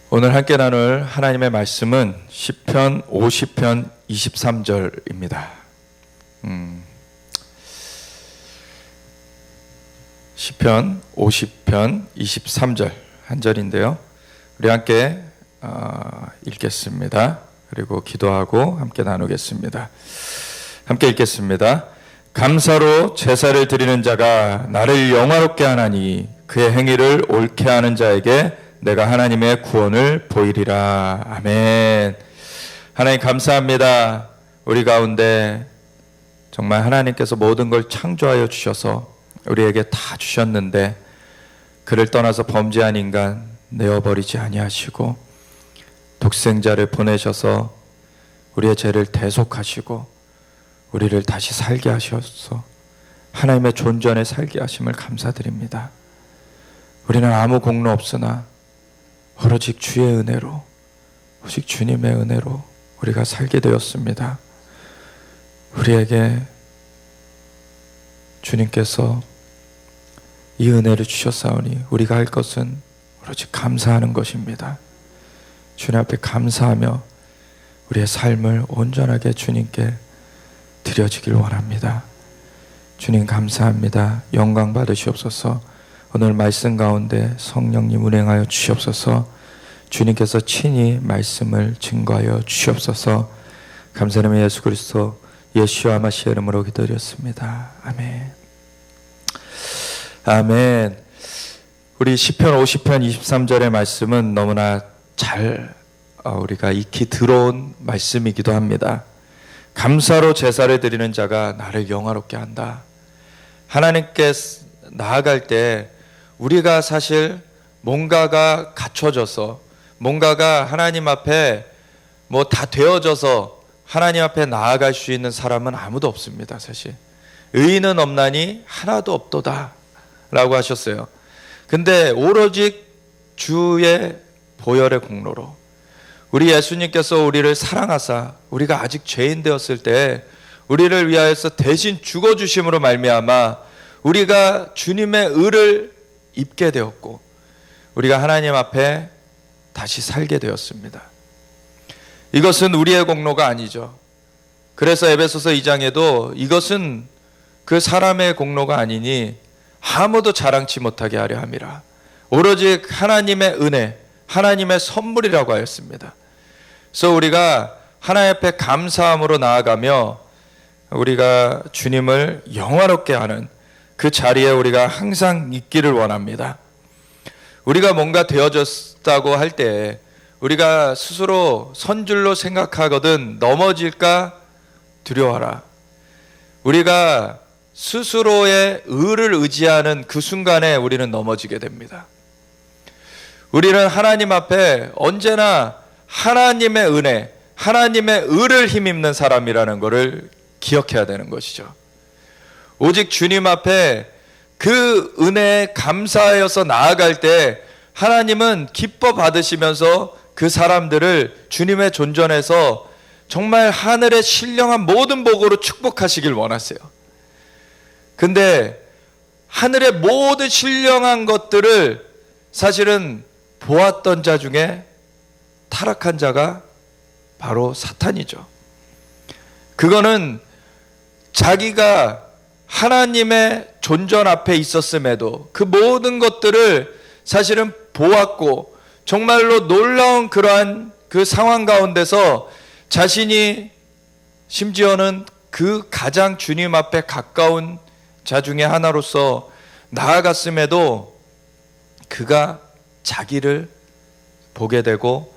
오늘 함께 나눌 하나님의 말씀은 시편 50편 23절입니다. 시편 50편 23절 한 절인데요. 우리 함께 읽겠습니다. 그리고 기도하고 함께 나누겠습니다. 함께 읽겠습니다. 감사로 제사를 드리는 자가 나를 영화롭게 하나니 그의 행위를 옳게 하는 자에게 내가 하나님의 구원을 보이리라. 아멘. 하나님 감사합니다. 우리 가운데 정말 하나님께서 모든 걸 창조하여 주셔서 우리에게 다 주셨는데 그를 떠나서 범죄한 인간 내어버리지 아니하시고 독생자를 보내셔서 우리의 죄를 대속하시고 우리를 다시 살게 하셔서 하나님의 존전에 살게 하심을 감사드립니다. 우리는 아무 공로 없으나 오로직 주의 은혜로, 오직 주님의 은혜로 우리가 살게 되었습니다. 우리에게 주님께서 이 은혜를 주셨사오니 우리가 할 것은 오로지 감사하는 것입니다. 주님 앞에 감사하며 우리의 삶을 온전하게 주님께 드려지길 원합니다. 주님 감사합니다. 영광 받으시옵소서. 오늘 말씀 가운데 성령님 운행하여 주시옵소서. 주님께서 친히 말씀을 증거하여 주시옵소서. 감사하며 예수 그리스도 예수와 마시아 이름으로 기도드렸습니다. 아멘. 아멘. 우리 시편 50편 23절의 말씀은 너무나 잘 우리가 익히 들어온 말씀이기도 합니다. 감사로 제사를 드리는 자가 나를 영화롭게 한다. 하나님께 나아갈 때 우리가 사실 뭔가가 갖춰져서 뭔가가 하나님 앞에 뭐 다 되어져서 하나님 앞에 나아갈 수 있는 사람은 아무도 없습니다. 사실 의인은 없나니 하나도 없도다 라고 하셨어요. 근데 오로지 주의 보혈의 공로로 우리 예수님께서 우리를 사랑하사 우리가 아직 죄인 되었을 때 우리를 위하여서 대신 죽어주심으로 말미암아 우리가 주님의 의를 입게 되었고 우리가 하나님 앞에 다시 살게 되었습니다. 이것은 우리의 공로가 아니죠. 그래서 에베소서 2장에도 이것은 그 사람의 공로가 아니니 아무도 자랑치 못하게 하려 함이라. 오로지 하나님의 은혜, 하나님의 선물이라고 하였습니다. 그래서 우리가 하나님 앞에 감사함으로 나아가며 우리가 주님을 영화롭게 하는 그 자리에 우리가 항상 있기를 원합니다. 우리가 뭔가 되어졌다고 할 때 우리가 스스로 선줄로 생각하거든 넘어질까 두려워하라. 우리가 스스로의 의를 의지하는 그 순간에 우리는 넘어지게 됩니다. 우리는 하나님 앞에 언제나 하나님의 은혜, 하나님의 의를 힘입는 사람이라는 것을 기억해야 되는 것이죠. 오직 주님 앞에 그 은혜에 감사하여서 나아갈 때 하나님은 기뻐 받으시면서 그 사람들을 주님의 존전에서 정말 하늘의 신령한 모든 복으로 축복하시길 원하세요. 근데 하늘의 모든 신령한 것들을 사실은 보았던 자 중에 타락한 자가 바로 사탄이죠. 그거는 자기가 하나님의 존전 앞에 있었음에도 그 모든 것들을 사실은 보았고 정말로 놀라운 그러한 그 상황 가운데서 자신이 심지어는 그 가장 주님 앞에 가까운 자 중에 하나로서 나아갔음에도 그가 자기를 보게 되고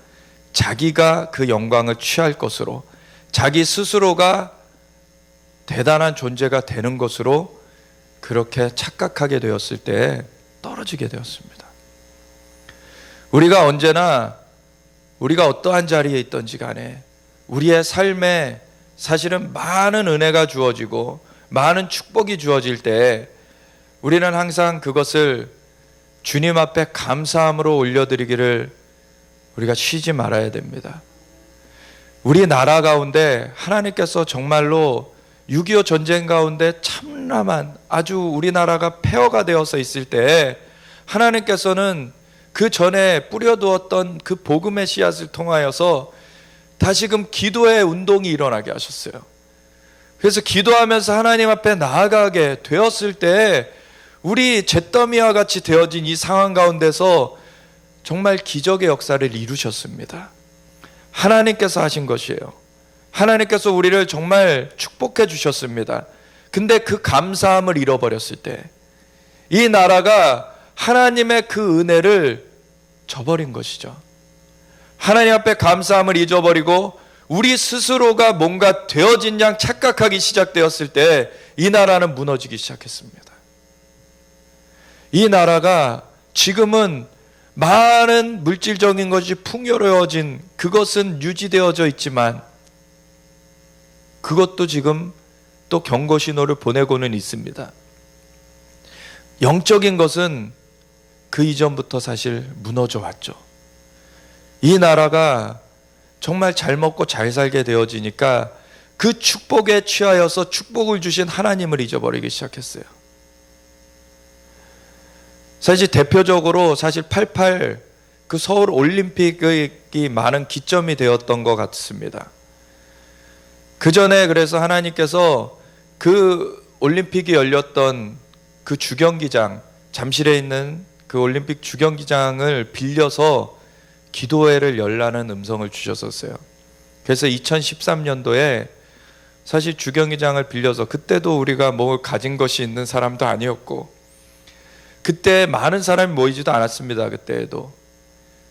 자기가 그 영광을 취할 것으로 자기 스스로가 대단한 존재가 되는 것으로 그렇게 착각하게 되었을 때 떨어지게 되었습니다. 우리가 언제나 우리가 어떠한 자리에 있든지 간에 우리의 삶에 사실은 많은 은혜가 주어지고 많은 축복이 주어질 때 우리는 항상 그것을 주님 앞에 감사함으로 올려드리기를 우리가 쉬지 말아야 됩니다. 우리 나라 가운데 하나님께서 정말로 6.25 전쟁 가운데 참남한 아주 우리나라가 폐허가 되어서 있을 때 하나님께서는 그 전에 뿌려두었던 그 복음의 씨앗을 통하여서 다시금 기도의 운동이 일어나게 하셨어요. 그래서 기도하면서 하나님 앞에 나아가게 되었을 때 우리 잿더미와 같이 되어진 이 상황 가운데서 정말 기적의 역사를 이루셨습니다. 하나님께서 하신 것이에요. 하나님께서 우리를 정말 축복해 주셨습니다. 근데 그 감사함을 잃어버렸을 때 이 나라가 하나님의 그 은혜를 저버린 것이죠. 하나님 앞에 감사함을 잊어버리고 우리 스스로가 뭔가 되어진 양 착각하기 시작되었을 때 이 나라는 무너지기 시작했습니다. 이 나라가 지금은 많은 물질적인 것이 풍요로워진 그것은 유지되어져 있지만 그것도 지금 또 경고 신호를 보내고는 있습니다. 영적인 것은 그 이전부터 사실 무너져 왔죠. 이 나라가 정말 잘 먹고 잘 살게 되어지니까 그 축복에 취하여서 축복을 주신 하나님을 잊어버리기 시작했어요. 사실 대표적으로 사실 88 그 서울 올림픽이 많은 기점이 되었던 것 같습니다. 그 전에 그래서 하나님께서 그 올림픽이 열렸던 그 주경기장, 잠실에 있는 그 올림픽 주경기장을 빌려서 기도회를 열라는 음성을 주셨었어요. 그래서 2013년도에 사실 주경기장을 빌려서 그때도 우리가 뭘 가진 것이 있는 사람도 아니었고 그때 많은 사람이 모이지도 않았습니다. 그때에도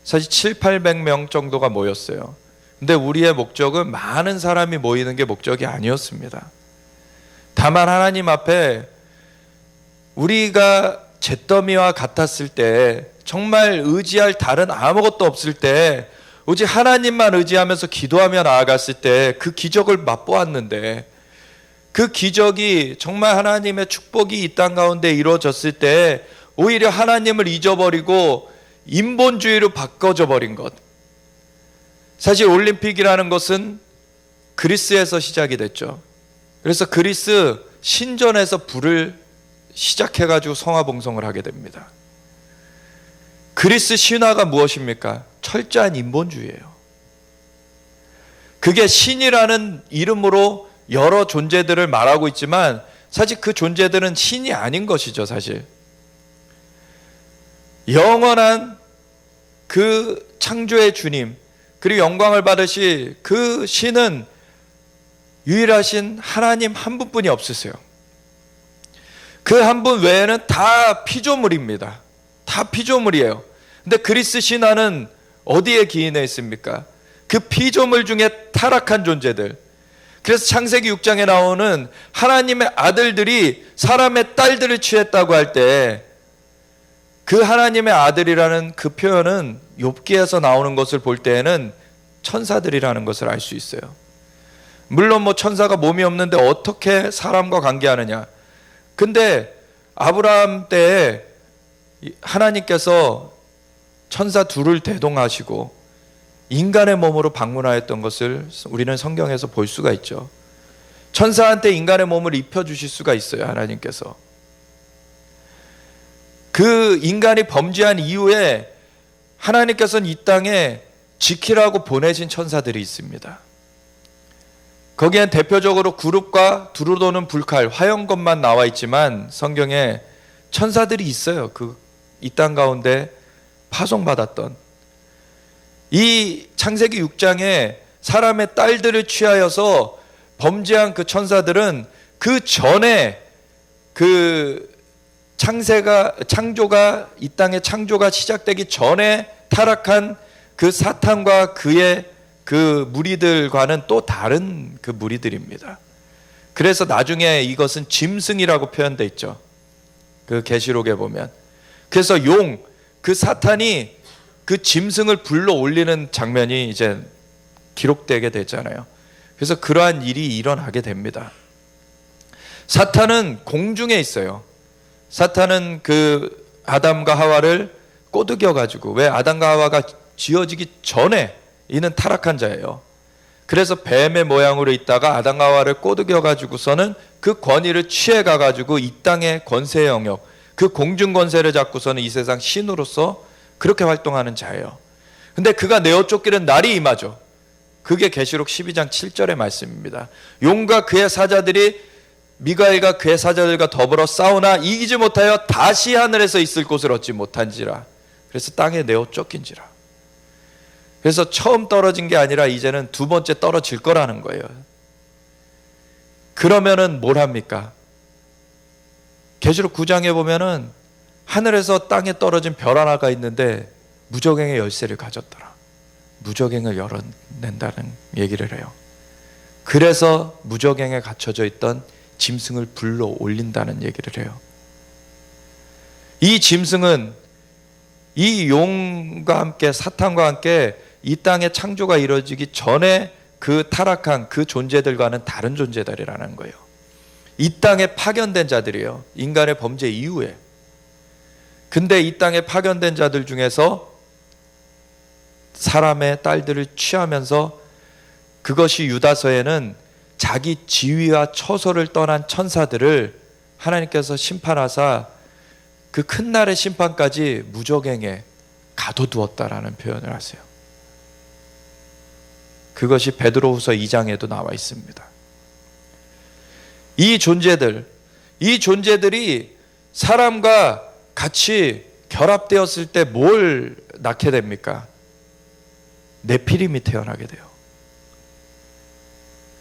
사실 700~800명 정도가 모였어요. 근데 우리의 목적은 많은 사람이 모이는 게 목적이 아니었습니다. 다만 하나님 앞에 우리가 잿더미와 같았을 때 정말 의지할 다른 아무것도 없을 때 오직 하나님만 의지하면서 기도하며 나아갔을 때 그 기적을 맛보았는데 그 기적이 정말 하나님의 축복이 이 땅 가운데 이루어졌을 때 오히려 하나님을 잊어버리고 인본주의로 바꿔져 버린 것. 사실 올림픽이라는 것은 그리스에서 시작이 됐죠. 그래서 그리스 신전에서 불을 시작해가지고 성화봉송을 하게 됩니다. 그리스 신화가 무엇입니까? 철저한 인본주의예요. 그게 신이라는 이름으로 여러 존재들을 말하고 있지만 사실 그 존재들은 신이 아닌 것이죠. 사실 영원한 그 창조의 주님 그리고 영광을 받으실 그 신은 유일하신 하나님 한 분뿐이 없으세요. 그 한 분 외에는 다 피조물입니다. 다 피조물이에요. 근데 그리스 신화는 어디에 기인해 있습니까? 그 피조물 중에 타락한 존재들. 그래서 창세기 6장에 나오는 하나님의 아들들이 사람의 딸들을 취했다고 할 때 그 하나님의 아들이라는 그 표현은 욥기에서 나오는 것을 볼 때에는 천사들이라는 것을 알 수 있어요. 물론 뭐 천사가 몸이 없는데 어떻게 사람과 관계하느냐. 근데 아브라함 때에 하나님께서 천사 둘을 대동하시고 인간의 몸으로 방문하였던 것을 우리는 성경에서 볼 수가 있죠. 천사한테 인간의 몸을 입혀주실 수가 있어요. 하나님께서. 그 인간이 범죄한 이후에 하나님께서는 이 땅에 지키라고 보내신 천사들이 있습니다. 거기엔 대표적으로 구름과 두루도는 불칼, 화영검만 나와 있지만 성경에 천사들이 있어요. 이 땅 가운데 파송받았던. 이 창세기 6장에 사람의 딸들을 취하여서 범죄한 그 천사들은 그 전에 그 창조가 이 땅의 창조가 시작되기 전에 타락한 그 사탄과 그의 그 무리들과는 또 다른 그 무리들입니다. 그래서 나중에 이것은 짐승이라고 표현되어 있죠. 그 계시록에 보면. 그래서 그 사탄이 그 짐승을 불러 올리는 장면이 이제 기록되게 되잖아요. 그래서 그러한 일이 일어나게 됩니다. 사탄은 공중에 있어요. 사탄은 그 아담과 하와를 꼬드겨 가지고, 왜 아담과 하와가 지어지기 전에 이는 타락한 자예요. 그래서 뱀의 모양으로 있다가 아담과 하와를 꼬드겨 가지고서는 그 권위를 취해 가 가지고 이 땅의 권세의 영역, 그 공중 권세를 잡고서는 이 세상 신으로서 그렇게 활동하는 자예요. 근데 그가 내어 쫓기는 날이 임하죠. 그게 계시록 12장 7절의 말씀입니다. 용과 그의 사자들이 미가엘과 그의 사자들과 더불어 싸우나 이기지 못하여 다시 하늘에서 있을 곳을 얻지 못한지라. 그래서 땅에 내어 쫓긴지라. 그래서 처음 떨어진 게 아니라 이제는 두 번째 떨어질 거라는 거예요. 그러면은 뭘 합니까? 계시록 9장에 보면은 하늘에서 땅에 떨어진 별 하나가 있는데 무저갱의 열쇠를 가졌더라. 무저갱을 열어낸다는 얘기를 해요. 그래서 무저갱에 갇혀져 있던 짐승을 불러 올린다는 얘기를 해요. 이 짐승은 이 용과 함께 사탄과 함께 이 땅의 창조가 이루어지기 전에 그 타락한 그 존재들과는 다른 존재들이라는 거예요. 이 땅에 파견된 자들이에요. 인간의 범죄 이후에. 근데 이 땅에 파견된 자들 중에서 사람의 딸들을 취하면서 그것이 유다서에는 자기 지위와 처소를 떠난 천사들을 하나님께서 심판하사 그 큰 날의 심판까지 무저갱에 가둬두었다라는 표현을 하세요. 그것이 베드로후서 2장에도 나와 있습니다. 이 존재들이 사람과 같이 결합되었을 때 뭘 낳게 됩니까? 네피림이 태어나게 돼요.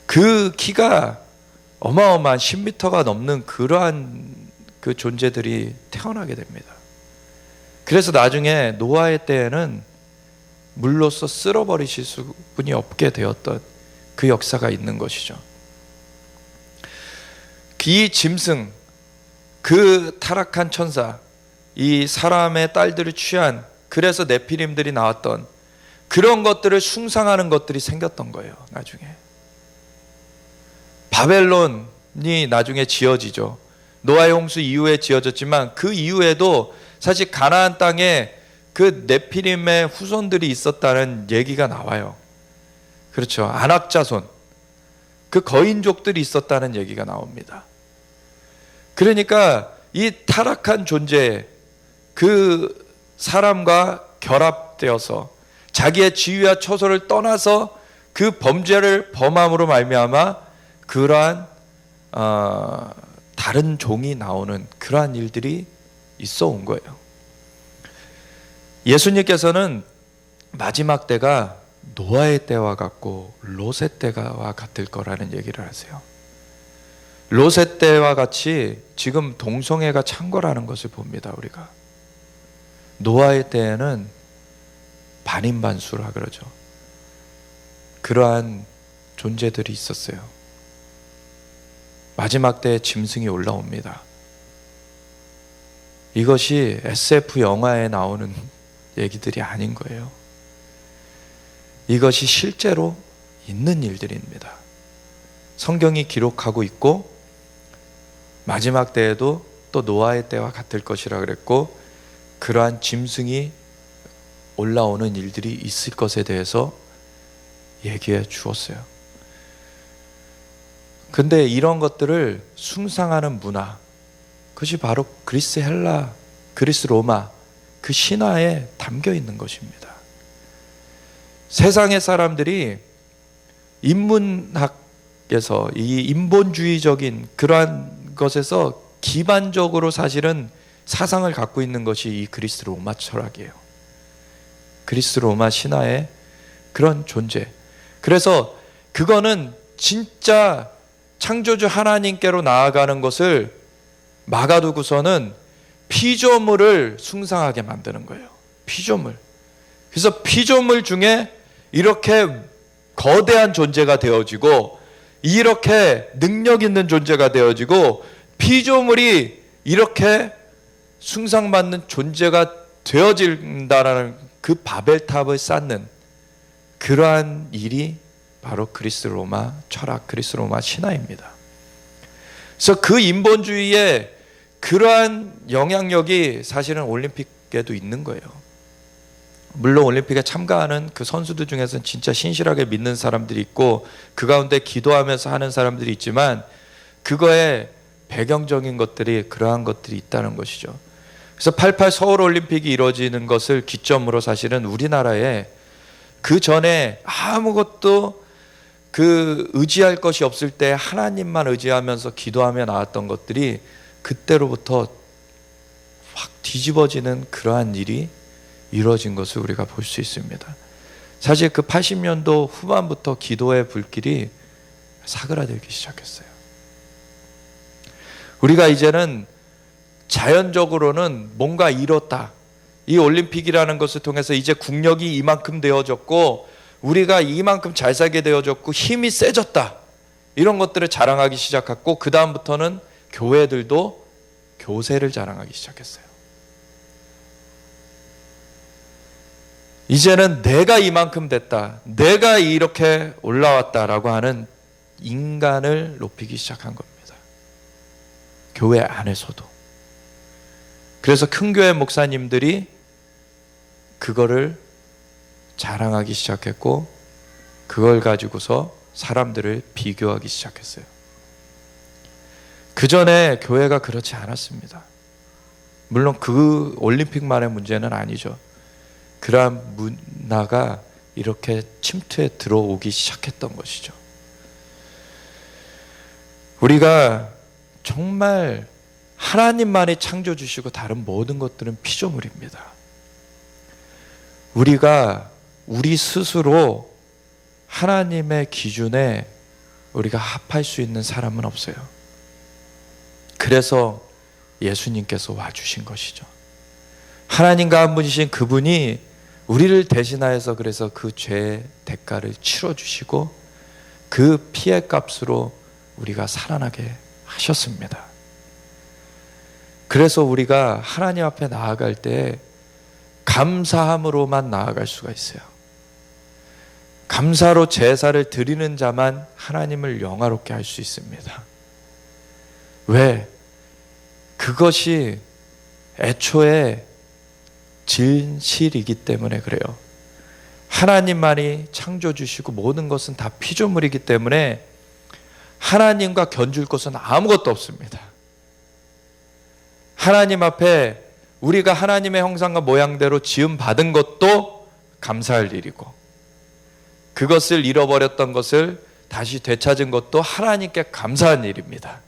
그 키가 어마어마한 10m가 넘는 그러한 그 존재들이 태어나게 됩니다. 그래서 나중에 노아의 때에는 물로써 쓸어버리실 수분이 없게 되었던 그 역사가 있는 것이죠. 이 짐승, 그 타락한 천사, 이 사람의 딸들을 취한, 그래서 네피림들이 나왔던 그런 것들을 숭상하는 것들이 생겼던 거예요. 나중에 바벨론이 나중에 지어지죠. 노아의 홍수 이후에 지어졌지만 그 이후에도 사실 가나안 땅에 그 네피림의 후손들이 있었다는 얘기가 나와요. 그렇죠. 아낙 자손, 그 거인족들이 있었다는 얘기가 나옵니다. 그러니까 이 타락한 존재, 그 사람과 결합되어서 자기의 지위와 처소를 떠나서 그 범죄를 범함으로 말미암아 그러한 다른 종이 나오는 그러한 일들이 있어 온 거예요. 예수님께서는 마지막 때가 노아의 때와 같고 롯의 때와 같을 거라는 얘기를 하세요. 롯의 때와 같이 지금 동성애가 찬 거라는 것을 봅니다. 우리가 노아의 때에는 반인반수라 그러죠. 그러한 존재들이 있었어요. 마지막 때에 짐승이 올라옵니다. 이것이 SF 영화에 나오는 얘기들이 아닌 거예요. 이것이 실제로 있는 일들입니다. 성경이 기록하고 있고 마지막 때에도 또 노아의 때와 같을 것이라 그랬고 그러한 짐승이 올라오는 일들이 있을 것에 대해서 얘기해 주었어요. 근데 이런 것들을 숭상하는 문화, 그것이 바로 그리스 헬라, 그리스 로마 그 신화에 담겨 있는 것입니다. 세상의 사람들이 인문학에서 이 인본주의적인 그러한 것에서 기반적으로 사실은 사상을 갖고 있는 것이 이 그리스 로마 철학이에요. 그리스 로마 신화의 그런 존재. 그래서 그거는 진짜 창조주 하나님께로 나아가는 것을 막아두고서는 피조물을 숭상하게 만드는 거예요. 피조물. 그래서 피조물 중에 이렇게 거대한 존재가 되어지고 이렇게 능력 있는 존재가 되어지고 피조물이 이렇게 숭상받는 존재가 되어진다라는 그 바벨탑을 쌓는 그러한 일이 바로 그리스 로마 철학, 그리스 로마 신화입니다. 그래서 그 인본주의의 그러한 영향력이 사실은 올림픽에도 있는 거예요. 물론 올림픽에 참가하는 그 선수들 중에서는 진짜 신실하게 믿는 사람들이 있고 그 가운데 기도하면서 하는 사람들이 있지만 그거에 배경적인 것들이 그러한 것들이 있다는 것이죠. 그래서 88 서울 올림픽이 이루어지는 것을 기점으로 사실은 우리나라에 그 전에 아무것도 의지할 것이 없을 때 하나님만 의지하면서 기도하며 나왔던 것들이 그때로부터 확 뒤집어지는 그러한 일이 이루어진 것을 우리가 볼 수 있습니다. 사실 그 80년도 후반부터 기도의 불길이 사그라들기 시작했어요. 우리가 이제는 자연적으로는 뭔가 이뤘다. 이 올림픽이라는 것을 통해서 이제 국력이 이만큼 되어졌고 우리가 이만큼 잘 살게 되어졌고 힘이 세졌다. 이런 것들을 자랑하기 시작했고 그 다음부터는 교회들도 교세를 자랑하기 시작했어요. 이제는 내가 이만큼 됐다. 내가 이렇게 올라왔다라고 하는 인간을 높이기 시작한 겁니다. 교회 안에서도. 그래서 큰 교회 목사님들이 그거를 자랑하기 시작했고 그걸 가지고서 사람들을 비교하기 시작했어요. 그 전에 교회가 그렇지 않았습니다. 물론 그 올림픽만의 문제는 아니죠. 그러한 문화가 이렇게 침투해 들어오기 시작했던 것이죠. 우리가 정말 하나님만이 창조주시고 다른 모든 것들은 피조물입니다. 우리가 우리 스스로 하나님의 기준에 우리가 합할 수 있는 사람은 없어요. 그래서 예수님께서 와주신 것이죠. 하나님과 한 분이신 그분이 우리를 대신하여서 그래서 그 죄의 대가를 치러주시고 그 피의 값으로 우리가 살아나게 하셨습니다. 그래서 우리가 하나님 앞에 나아갈 때 감사함으로만 나아갈 수가 있어요. 감사로 제사를 드리는 자만 하나님을 영화롭게 할 수 있습니다. 왜? 그것이 애초에 진실이기 때문에 그래요. 하나님만이 창조주시고 모든 것은 다 피조물이기 때문에 하나님과 견줄 것은 아무것도 없습니다. 하나님 앞에 우리가 하나님의 형상과 모양대로 지음받은 것도 감사할 일이고 그것을 잃어버렸던 것을 다시 되찾은 것도 하나님께 감사한 일입니다.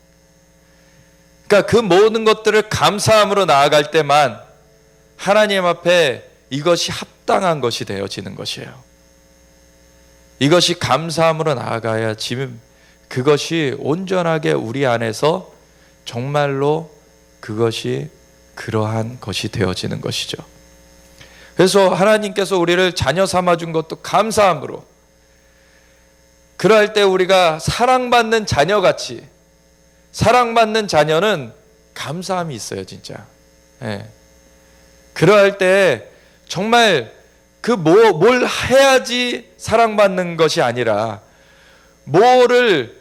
그러니까 그 모든 것들을 감사함으로 나아갈 때만 하나님 앞에 이것이 합당한 것이 되어지는 것이에요. 이것이 감사함으로 나아가야 지금 그것이 온전하게 우리 안에서 정말로 그것이 그러한 것이 되어지는 것이죠. 그래서 하나님께서 우리를 자녀 삼아준 것도 감사함으로, 그럴 때 우리가 사랑받는 자녀같이, 사랑받는 자녀는 감사함이 있어요, 진짜. 예. 그럴 때 정말 뭘 해야지 사랑받는 것이 아니라 뭐를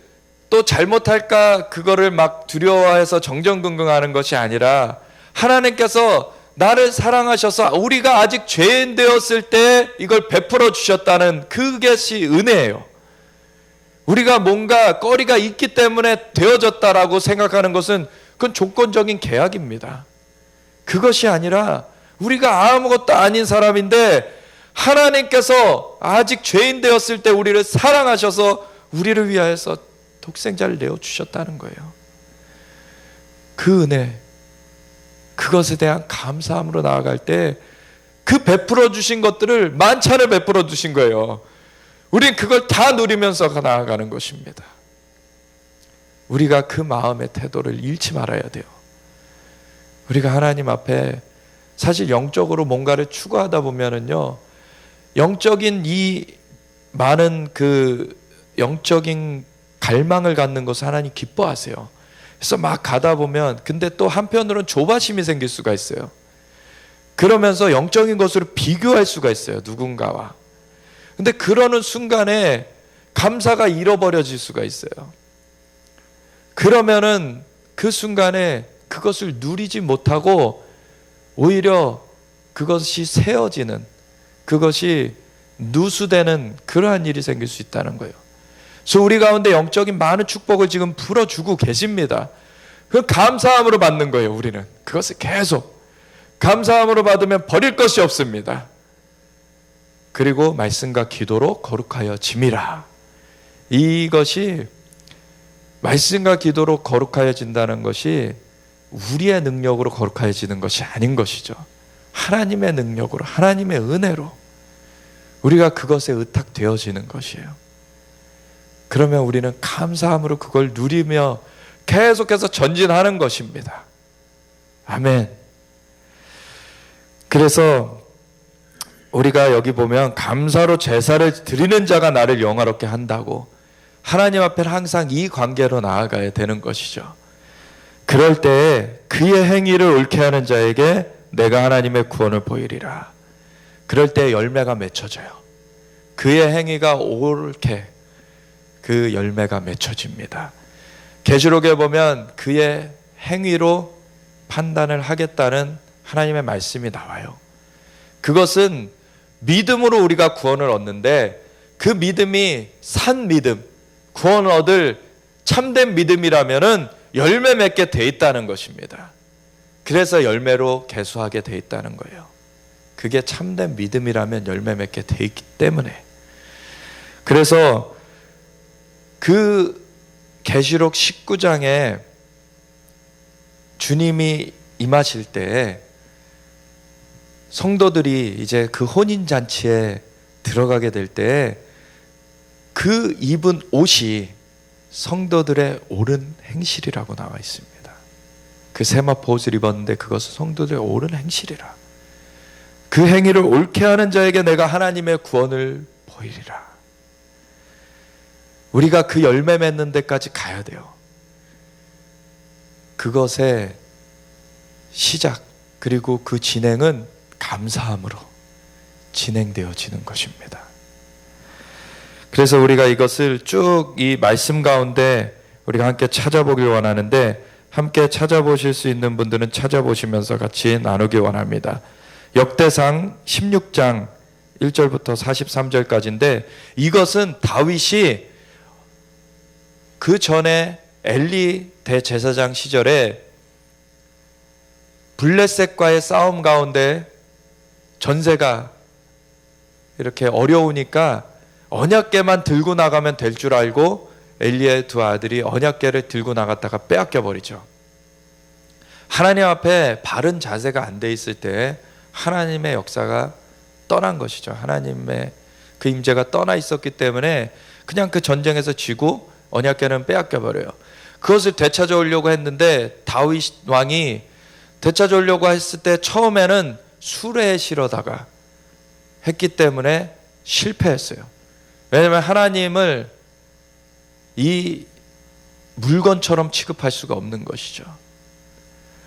또 잘못할까 그거를 막 두려워해서 정정긍긍하는 것이 아니라 하나님께서 나를 사랑하셔서 우리가 아직 죄인 되었을 때 이걸 베풀어 주셨다는 그것이 은혜예요. 우리가 뭔가 거리가 있기 때문에 되어졌다라고 생각하는 것은 그건 조건적인 계약입니다. 그것이 아니라 우리가 아무것도 아닌 사람인데 하나님께서 아직 죄인 되었을 때 우리를 사랑하셔서 우리를 위하여서 독생자를 내어주셨다는 거예요. 그 은혜, 그것에 대한 감사함으로 나아갈 때 그 베풀어 주신 것들을 만찬을 베풀어 주신 거예요. 우린 그걸 다 누리면서 나아가는 것입니다. 우리가 그 마음의 태도를 잃지 말아야 돼요. 우리가 하나님 앞에 사실 영적으로 뭔가를 추구하다 보면은요, 영적인 이 많은 그 영적인 갈망을 갖는 것을 하나님 기뻐하세요. 그래서 막 가다 보면 근데 또 한편으로는 조바심이 생길 수가 있어요. 그러면서 영적인 것으로 비교할 수가 있어요, 누군가와. 근데 그러는 순간에 감사가 잃어버려질 수가 있어요. 그러면은 그 순간에 그것을 누리지 못하고 오히려 그것이 세어지는, 그것이 누수되는 그러한 일이 생길 수 있다는 거예요. 그래서 우리 가운데 영적인 많은 축복을 지금 불어주고 계십니다. 그 감사함으로 받는 거예요. 우리는 그것을 계속. 감사함으로 받으면 버릴 것이 없습니다. 그리고 말씀과 기도로 거룩하여짐이라. 이것이 말씀과 기도로 거룩하여진다는 것이 우리의 능력으로 거룩하여지는 것이 아닌 것이죠. 하나님의 능력으로, 하나님의 은혜로 우리가 그것에 의탁되어지는 것이에요. 그러면 우리는 감사함으로 그걸 누리며 계속해서 전진하는 것입니다. 아멘. 그래서 우리가 여기 보면 감사로 제사를 드리는 자가 나를 영화롭게 한다고, 하나님 앞에는 항상 이 관계로 나아가야 되는 것이죠. 그럴 때 그의 행위를 옳게 하는 자에게 내가 하나님의 구원을 보이리라. 그럴 때 열매가 맺혀져요. 그의 행위가 옳게 그 열매가 맺혀집니다. 계시록에 보면 그의 행위로 판단을 하겠다는 하나님의 말씀이 나와요. 그것은 믿음으로 우리가 구원을 얻는데, 그 믿음이 산 믿음, 구원을 얻을 참된 믿음이라면은 열매 맺게 돼 있다는 것입니다. 그래서 열매로 계수하게 돼 있다는 거예요. 그게 참된 믿음이라면 열매 맺게 돼 있기 때문에. 그래서 그 계시록 19장에 주님이 임하실 때 성도들이 이제 그 혼인잔치에 들어가게 될 때 그 입은 옷이 성도들의 옳은 행실이라고 나와 있습니다. 그 세마포 옷을 입었는데 그것은 성도들의 옳은 행실이라. 그 행위를 옳게 하는 자에게 내가 하나님의 구원을 보이리라. 우리가 그 열매 맺는 데까지 가야 돼요. 그것의 시작 그리고 그 진행은 감사함으로 진행되어지는 것입니다. 그래서 우리가 이것을 쭉 이 말씀 가운데 우리가 함께 찾아보길 원하는데, 함께 찾아보실 수 있는 분들은 찾아보시면서 같이 나누기 원합니다. 역대상 16장 1절부터 43절까지인데, 이것은 다윗이 그 전에 엘리 대제사장 시절에 블레셋과의 싸움 가운데 전세가 이렇게 어려우니까 언약궤만 들고 나가면 될 줄 알고 엘리의 두 아들이 언약궤를 들고 나갔다가 빼앗겨 버리죠. 하나님 앞에 바른 자세가 안 돼 있을 때 하나님의 역사가 떠난 것이죠. 하나님의 그 임재가 떠나 있었기 때문에 그냥 그 전쟁에서 지고 언약궤는 빼앗겨 버려요. 그것을 되찾아오려고 했는데 다윗 왕이 되찾아오려고 했을 때 처음에는 수레에 실어다가 했기 때문에 실패했어요. 왜냐하면 하나님을 이 물건처럼 취급할 수가 없는 것이죠.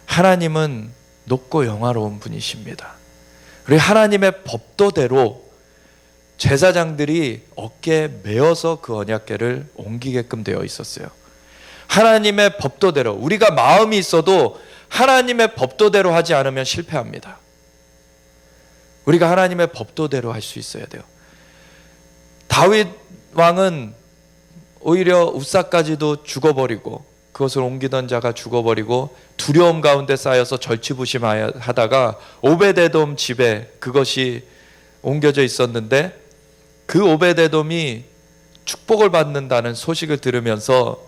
하나님은 높고 영화로운 분이십니다. 그리고 하나님의 법도대로 제사장들이 어깨에 메어서 그 언약궤를 옮기게끔 되어 있었어요. 하나님의 법도대로, 우리가 마음이 있어도 하나님의 법도대로 하지 않으면 실패합니다. 우리가 하나님의 법도대로 할 수 있어야 돼요. 다윗 왕은 오히려 우사까지도 죽어버리고, 그것을 옮기던 자가 죽어버리고 두려움 가운데 쌓여서 절치부심하다가 오베데돔 집에 그것이 옮겨져 있었는데, 그 오베데돔이 축복을 받는다는 소식을 들으면서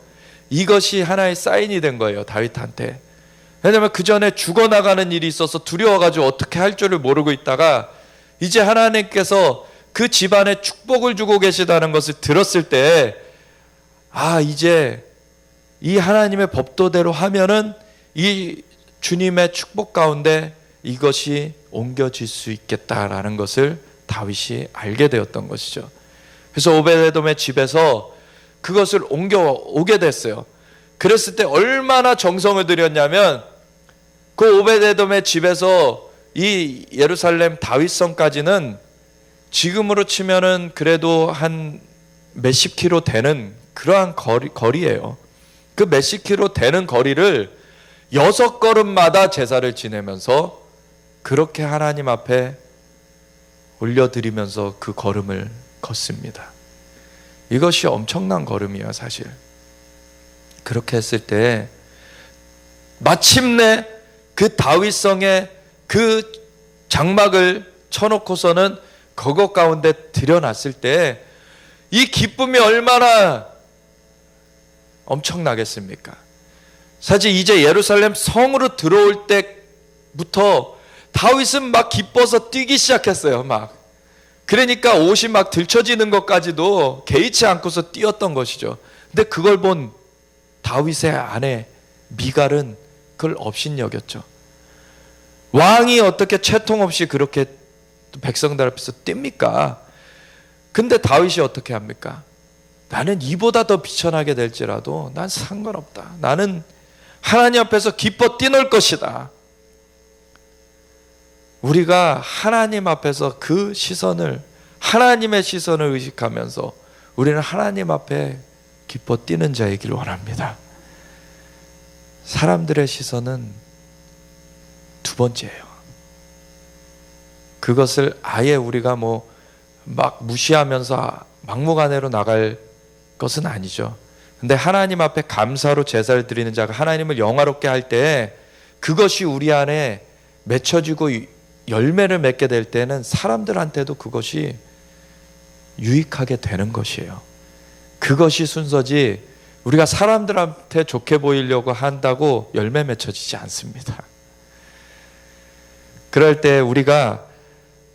이것이 하나의 사인이 된 거예요, 다윗한테. 왜냐하면 그 전에 죽어나가는 일이 있어서 두려워가지고 어떻게 할 줄을 모르고 있다가 이제 하나님께서 그 집안에 축복을 주고 계시다는 것을 들었을 때, 이제 이 하나님의 법도대로 하면은 이 주님의 축복 가운데 이것이 옮겨질 수 있겠다라는 것을 다윗이 알게 되었던 것이죠. 그래서 오베데돔의 집에서 그것을 옮겨오게 됐어요. 그랬을 때 얼마나 정성을 들였냐면, 그 오베데돔의 집에서 이 예루살렘 다윗성까지는 지금으로 치면은 그래도 한 몇십 킬로 되는 그러한 거리예요. 그 몇십 킬로 되는 거리를 6걸음마다 제사를 지내면서 그렇게 하나님 앞에 올려드리면서 그 걸음을 걷습니다. 이것이 엄청난 걸음이에요, 사실. 그렇게 했을 때 마침내 그 다윗성의 그 장막을 쳐놓고서는 그것 가운데 들여놨을 때 이 기쁨이 얼마나 엄청나겠습니까? 사실 이제 예루살렘 성으로 들어올 때부터 다윗은 막 기뻐서 뛰기 시작했어요. 막 그러니까 옷이 막 들춰지는 것까지도 개의치 않고서 뛰었던 것이죠. 근데 그걸 본 다윗의 아내 미갈은 그걸 업신여겼죠. 왕이 어떻게 채통 없이 그렇게 백성들 앞에서 뜁니까? 근데 다윗이 어떻게 합니까? 나는 이보다 더 비천하게 될지라도 난 상관없다. 나는 하나님 앞에서 기뻐 뛰놀 것이다. 우리가 하나님 앞에서 그 시선을, 하나님의 시선을 의식하면서 우리는 하나님 앞에 기뻐 뛰는 자이길 원합니다. 사람들의 시선은 두 번째예요. 그것을 아예 우리가 막 무시하면서 막무가내로 나갈 것은 아니죠. 근데 하나님 앞에 감사로 제사를 드리는 자가 하나님을 영화롭게 할 때 그것이 우리 안에 맺혀지고 열매를 맺게 될 때는 사람들한테도 그것이 유익하게 되는 것이에요. 그것이 순서지 우리가 사람들한테 좋게 보이려고 한다고 열매 맺혀지지 않습니다. 그럴 때 우리가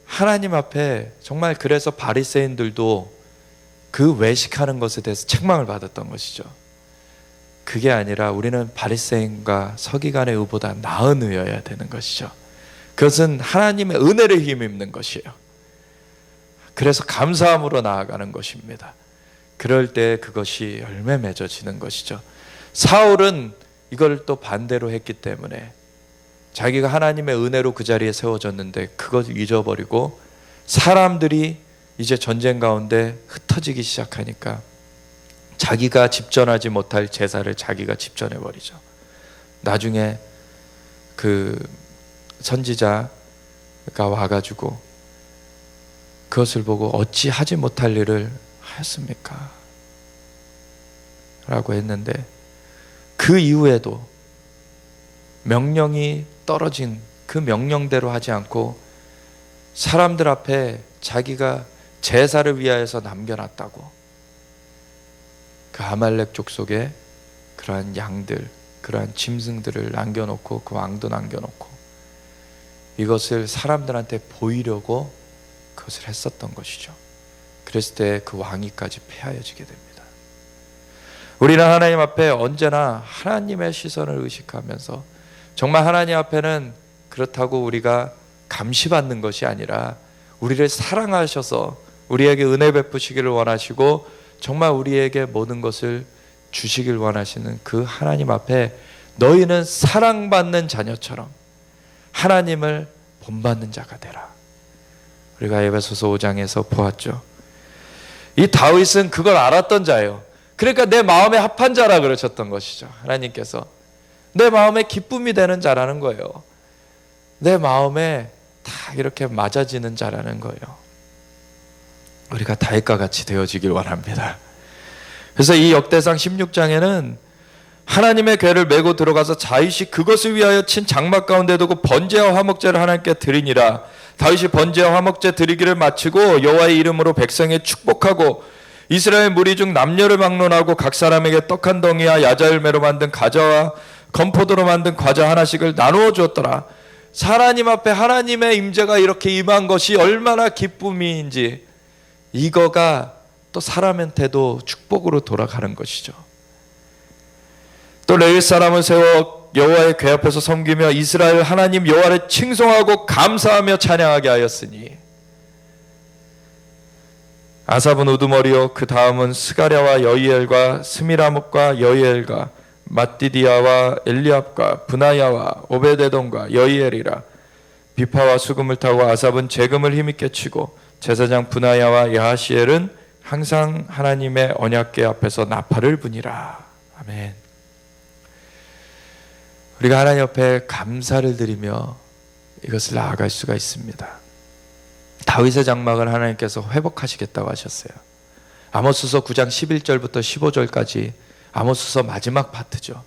하나님 앞에 정말, 그래서 바리새인들도 그 외식하는 것에 대해서 책망을 받았던 것이죠. 그게 아니라 우리는 바리새인과 서기관의 의보다 나은 의여야 되는 것이죠. 그것은 하나님의 은혜를 힘입는 것이에요. 그래서 감사함으로 나아가는 것입니다. 그럴 때 그것이 열매 맺어지는 것이죠. 사울은 이걸 또 반대로 했기 때문에 자기가 하나님의 은혜로 그 자리에 세워졌는데 그걸 잊어버리고 사람들이 이제 전쟁 가운데 흩어지기 시작하니까 자기가 집전하지 못할 제사를 자기가 집전해버리죠. 나중에 그 선지자가 와가지고 그것을 보고 어찌 하지 못할 일을 하였습니까? 라고 했는데 그 이후에도 명령이 떨어진 그 명령대로 하지 않고 사람들 앞에 자기가 제사를 위하여서 남겨놨다고 그 아말렉 족속에 그러한 양들, 그러한 짐승들을 남겨놓고 그 왕도 남겨놓고 이것을 사람들한테 보이려고 그것을 했었던 것이죠. 그랬을 때 그 왕위까지 폐하여지게 됩니다. 우리는 하나님 앞에 언제나 하나님의 시선을 의식하면서 정말 하나님 앞에는 그렇다고 우리가 감시받는 것이 아니라 우리를 사랑하셔서 우리에게 은혜 베푸시기를 원하시고 정말 우리에게 모든 것을 주시길 원하시는 그 하나님 앞에 너희는 사랑받는 자녀처럼 하나님을 본받는 자가 되라. 우리가 에베소서 5장에서 보았죠. 이 다윗은 그걸 알았던 자예요. 그러니까 내 마음에 합한 자라 그러셨던 것이죠. 하나님께서 내 마음에 기쁨이 되는 자라는 거예요. 내 마음에 다 이렇게 맞아지는 자라는 거예요. 우리가 다윗과 같이 되어지길 원합니다. 그래서 이 역대상 16장에는 하나님의 궤를 메고 들어가서 다윗이 그것을 위하여 친 장막 가운데 두고 번제와 화목제를 하나님께 드리니라. 다윗이 번제와 화목제 드리기를 마치고 여호와의 이름으로 백성에 축복하고 이스라엘 무리 중 남녀를 막론하고 각 사람에게 떡 한 덩이와 야자열매로 만든 과자와 건포도로 만든 과자 하나씩을 나누어 주었더라. 하나님 앞에 하나님의 임재가 이렇게 임한 것이 얼마나 기쁨인지 이거가 또 사람한테도 축복으로 돌아가는 것이죠. 또 레위 사람을 세워 여호와의 궤 앞에서 섬기며 이스라엘 하나님 여호와를 칭송하고 감사하며 찬양하게 하였으니 아삽은 우두머리요 그 다음은 스가랴와 여이엘과 스미라목과 여이엘과 마띠디아와 엘리압과 브나야와 오베데돔과 여이엘이라. 비파와 수금을 타고 아삽은 재금을 힘있게 치고 제사장 브나야와 야하시엘은 항상 하나님의 언약궤 앞에서 나팔을 부니라. 아멘. 우리가 하나님 앞에 감사를 드리며 이것을 나아갈 수가 있습니다. 다윗의 장막을 하나님께서 회복하시겠다고 하셨어요. 아모스서 9장 11절부터 15절까지 아모스서 마지막 파트죠.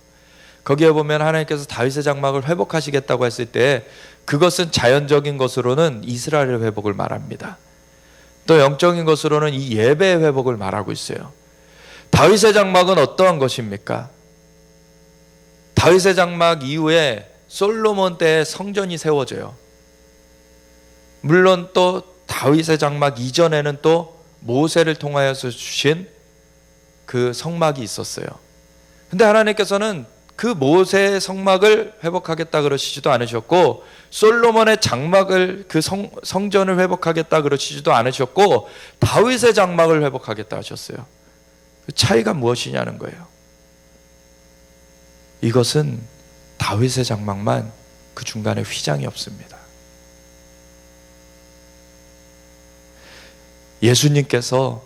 거기에 보면 하나님께서 다윗의 장막을 회복하시겠다고 했을 때 그것은 자연적인 것으로는 이스라엘의 회복을 말합니다. 또 영적인 것으로는 이 예배의 회복을 말하고 있어요. 다윗의 장막은 어떠한 것입니까? 다윗의 장막 이후에 솔로몬 때에 성전이 세워져요. 물론 또 다윗의 장막 이전에는 또 모세를 통하여서 주신 그 성막이 있었어요. 근데 하나님께서는 그 모세의 성막을 회복하겠다 그러시지도 않으셨고, 솔로몬의 장막을 그 성전을 회복하겠다 그러시지도 않으셨고, 다윗의 장막을 회복하겠다 하셨어요. 그 차이가 무엇이냐는 거예요. 이것은 다윗의 장막만 그 중간에 휘장이 없습니다. 예수님께서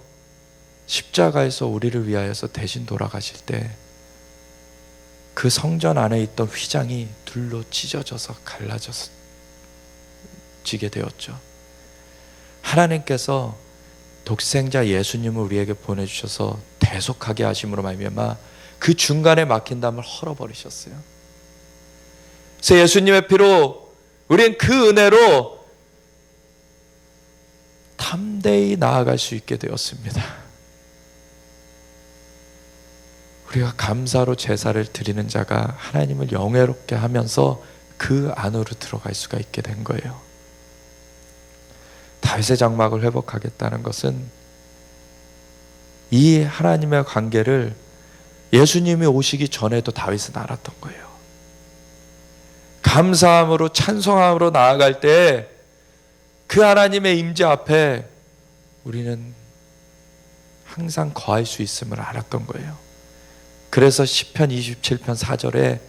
십자가에서 우리를 위하여서 대신 돌아가실 때 그 성전 안에 있던 휘장이 둘로 찢어져서 갈라져서 지게 되었죠. 하나님께서 독생자 예수님을 우리에게 보내주셔서 대속하게 하심으로 말미암아 그 중간에 막힌 담을 헐어버리셨어요. 그래서 예수님의 피로 우리는 그 은혜로 담대히 나아갈 수 있게 되었습니다. 우리가 감사로 제사를 드리는 자가 하나님을 영예롭게 하면서 그 안으로 들어갈 수가 있게 된 거예요. 다윗의 장막을 회복하겠다는 것은 이 하나님의 관계를 예수님이 오시기 전에도 다윗은 알았던 거예요. 감사함으로 찬송함으로 나아갈 때 그 하나님의 임재 앞에 우리는 항상 거할 수 있음을 알았던 거예요. 그래서 시편 27편 4절에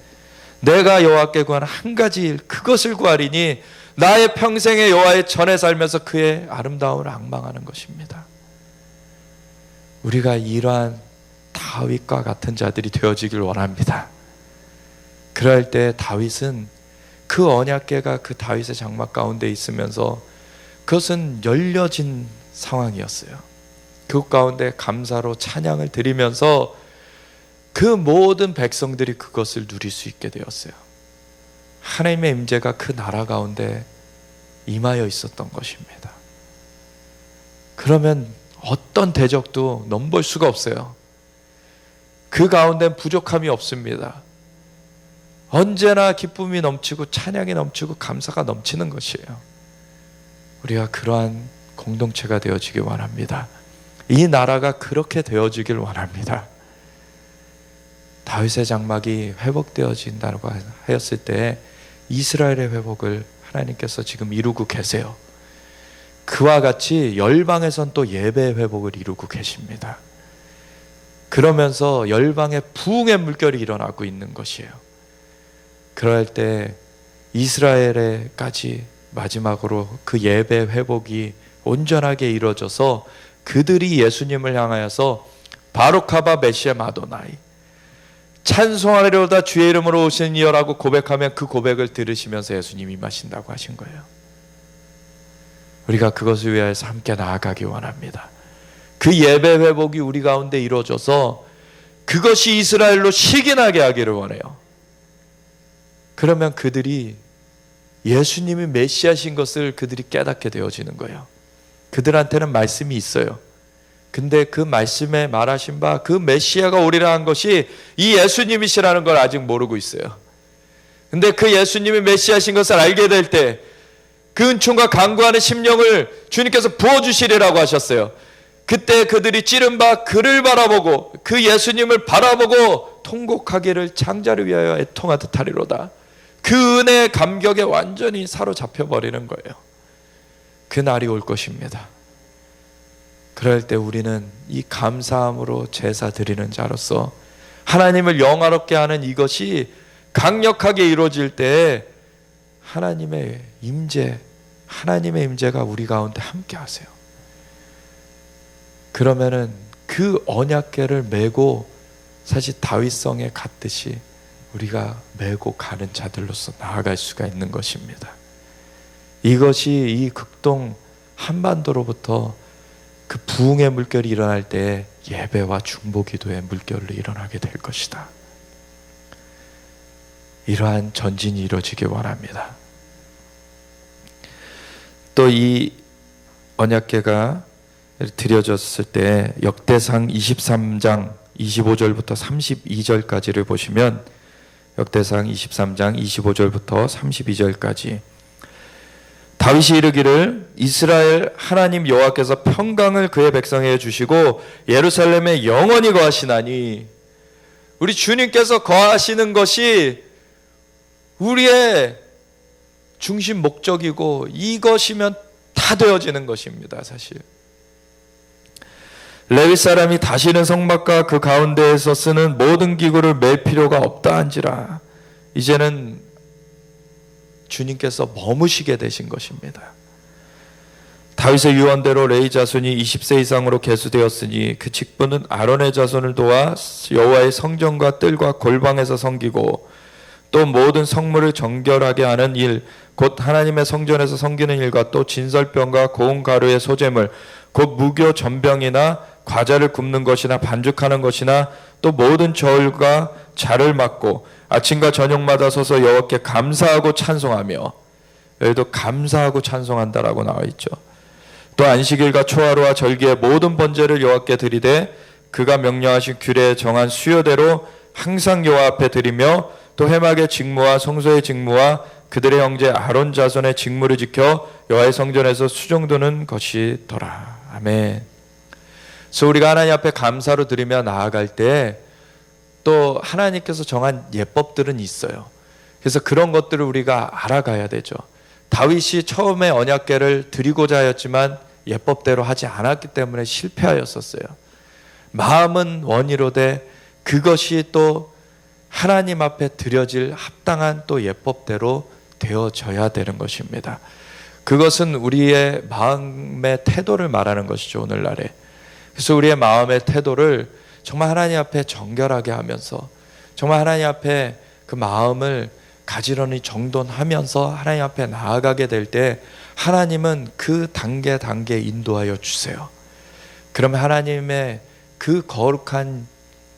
내가 여호와께 구하는 한 가지 일 그것을 구하리니 나의 평생에 여호와의 전에 살면서 그의 아름다움을 앙망하는 것입니다. 우리가 이러한 다윗과 같은 자들이 되어지길 원합니다. 그럴 때 다윗은 그 언약궤가 그 다윗의 장막 가운데 있으면서 그것은 열려진 상황이었어요. 그 가운데 감사로 찬양을 드리면서 그 모든 백성들이 그것을 누릴 수 있게 되었어요. 하나님의 임재가 그 나라 가운데 임하여 있었던 것입니다. 그러면 어떤 대적도 넘볼 수가 없어요. 그 가운데는 부족함이 없습니다. 언제나 기쁨이 넘치고 찬양이 넘치고 감사가 넘치는 것이에요. 우리가 그러한 공동체가 되어지길 원합니다. 이 나라가 그렇게 되어지길 원합니다. 다윗의 장막이 회복되어진다고 하였을 때 이스라엘의 회복을 하나님께서 지금 이루고 계세요. 그와 같이 열방에선 또 예배의 회복을 이루고 계십니다. 그러면서 열방의 부흥의 물결이 일어나고 있는 것이에요. 그럴 때 이스라엘에까지 마지막으로 그 예배 회복이 온전하게 이루어져서 그들이 예수님을 향하여서 바룩하바 메시아 마도나이 찬송하리로다 주의 이름으로 오신 이여라고 고백하면 그 고백을 들으시면서 예수님이 임하신다고 하신 거예요. 우리가 그것을 위하여서 함께 나아가기 원합니다. 그 예배 회복이 우리 가운데 이루어져서 그것이 이스라엘로 시기나게 하기를 원해요. 그러면 그들이 예수님이 메시아신 것을 그들이 깨닫게 되어지는 거예요. 그들한테는 말씀이 있어요. 근데 그 말씀에 말하신 바 그 메시아가 오리라 한 것이 이 예수님이시라는 걸 아직 모르고 있어요. 근데 그 예수님이 메시아신 것을 알게 될 때 그 은총과 간구하는 심령을 주님께서 부어주시리라고 하셨어요. 그때 그들이 찌른 바 그를 바라보고 그 예수님을 바라보고 통곡하기를 창자를 위하여 애통하듯 하리로다. 그 은혜의 감격에 완전히 사로잡혀 버리는 거예요. 그 날이 올 것입니다. 그럴 때 우리는 이 감사함으로 제사 드리는 자로서 하나님을 영화롭게 하는 이것이 강력하게 이루어질 때 하나님의 임재가 우리 가운데 함께 하세요. 그러면은 그 언약궤를 메고 사실 다윗성에 갔듯이 우리가 메고 가는 자들로서 나아갈 수가 있는 것입니다. 이것이 이 극동 한반도로부터 그 부흥의 물결이 일어날 때 예배와 중보기도의 물결로 일어나게 될 것이다. 이러한 전진이 이루어지길 원합니다. 또 이 언약궤가 드려졌을 때 역대상 23장 25절부터 32절까지를 보시면, 역대상 23장 25절부터 32절까지 다윗이 이르기를 이스라엘 하나님 여호와께서 평강을 그의 백성에게 주시고 예루살렘에 영원히 거하시나니, 우리 주님께서 거하시는 것이 우리의 중심 목적이고 이것이면 다 되어지는 것입니다. 사실 레위 사람이 다시는 성막과 그 가운데에서 쓰는 모든 기구를 맬 필요가 없다 한지라, 이제는 주님께서 머무시게 되신 것입니다. 다윗의 유언대로 레위 자손이 20세 이상으로 계수되었으니 그 직분은 아론의 자손을 도와 여호와의 성전과 뜰과 골방에서 섬기고 또 모든 성물을 정결하게 하는 일, 곧 하나님의 성전에서 섬기는 일과 또 진설병과 고운 가루의 소재물, 곧 무교 전병이나 과자를 굽는 것이나 반죽하는 것이나 또 모든 저울과 자를 맡고 아침과 저녁마다 서서 여호와께 감사하고 찬송하며, 여기도 감사하고 찬송한다라고 나와 있죠. 또 안식일과 초하루와 절기의 모든 번제를 여호와께 드리되 그가 명령하신 규례에 정한 수요대로 항상 여호와 앞에 드리며, 또 회막의 직무와 성소의 직무와 그들의 형제 아론 자손의 직무를 지켜 여호와의 성전에서 수종드는 것이더라. 아멘. 그래서 우리가 하나님 앞에 감사로 드리며 나아갈 때 또 하나님께서 정한 예법들은 있어요. 그래서 그런 것들을 우리가 알아가야 되죠. 다윗이 처음에 언약궤를 드리고자 하였지만 예법대로 하지 않았기 때문에 실패하였었어요. 마음은 원이로되 그것이 또 하나님 앞에 드려질 합당한 또 예법대로 되어져야 되는 것입니다. 그것은 우리의 마음의 태도를 말하는 것이죠, 오늘날에. 그래서 우리의 마음의 태도를 정말 하나님 앞에 정결하게 하면서, 정말 하나님 앞에 그 마음을 가지런히 정돈하면서 하나님 앞에 나아가게 될 때 하나님은 그 단계 인도하여 주세요. 그러면 하나님의 그 거룩한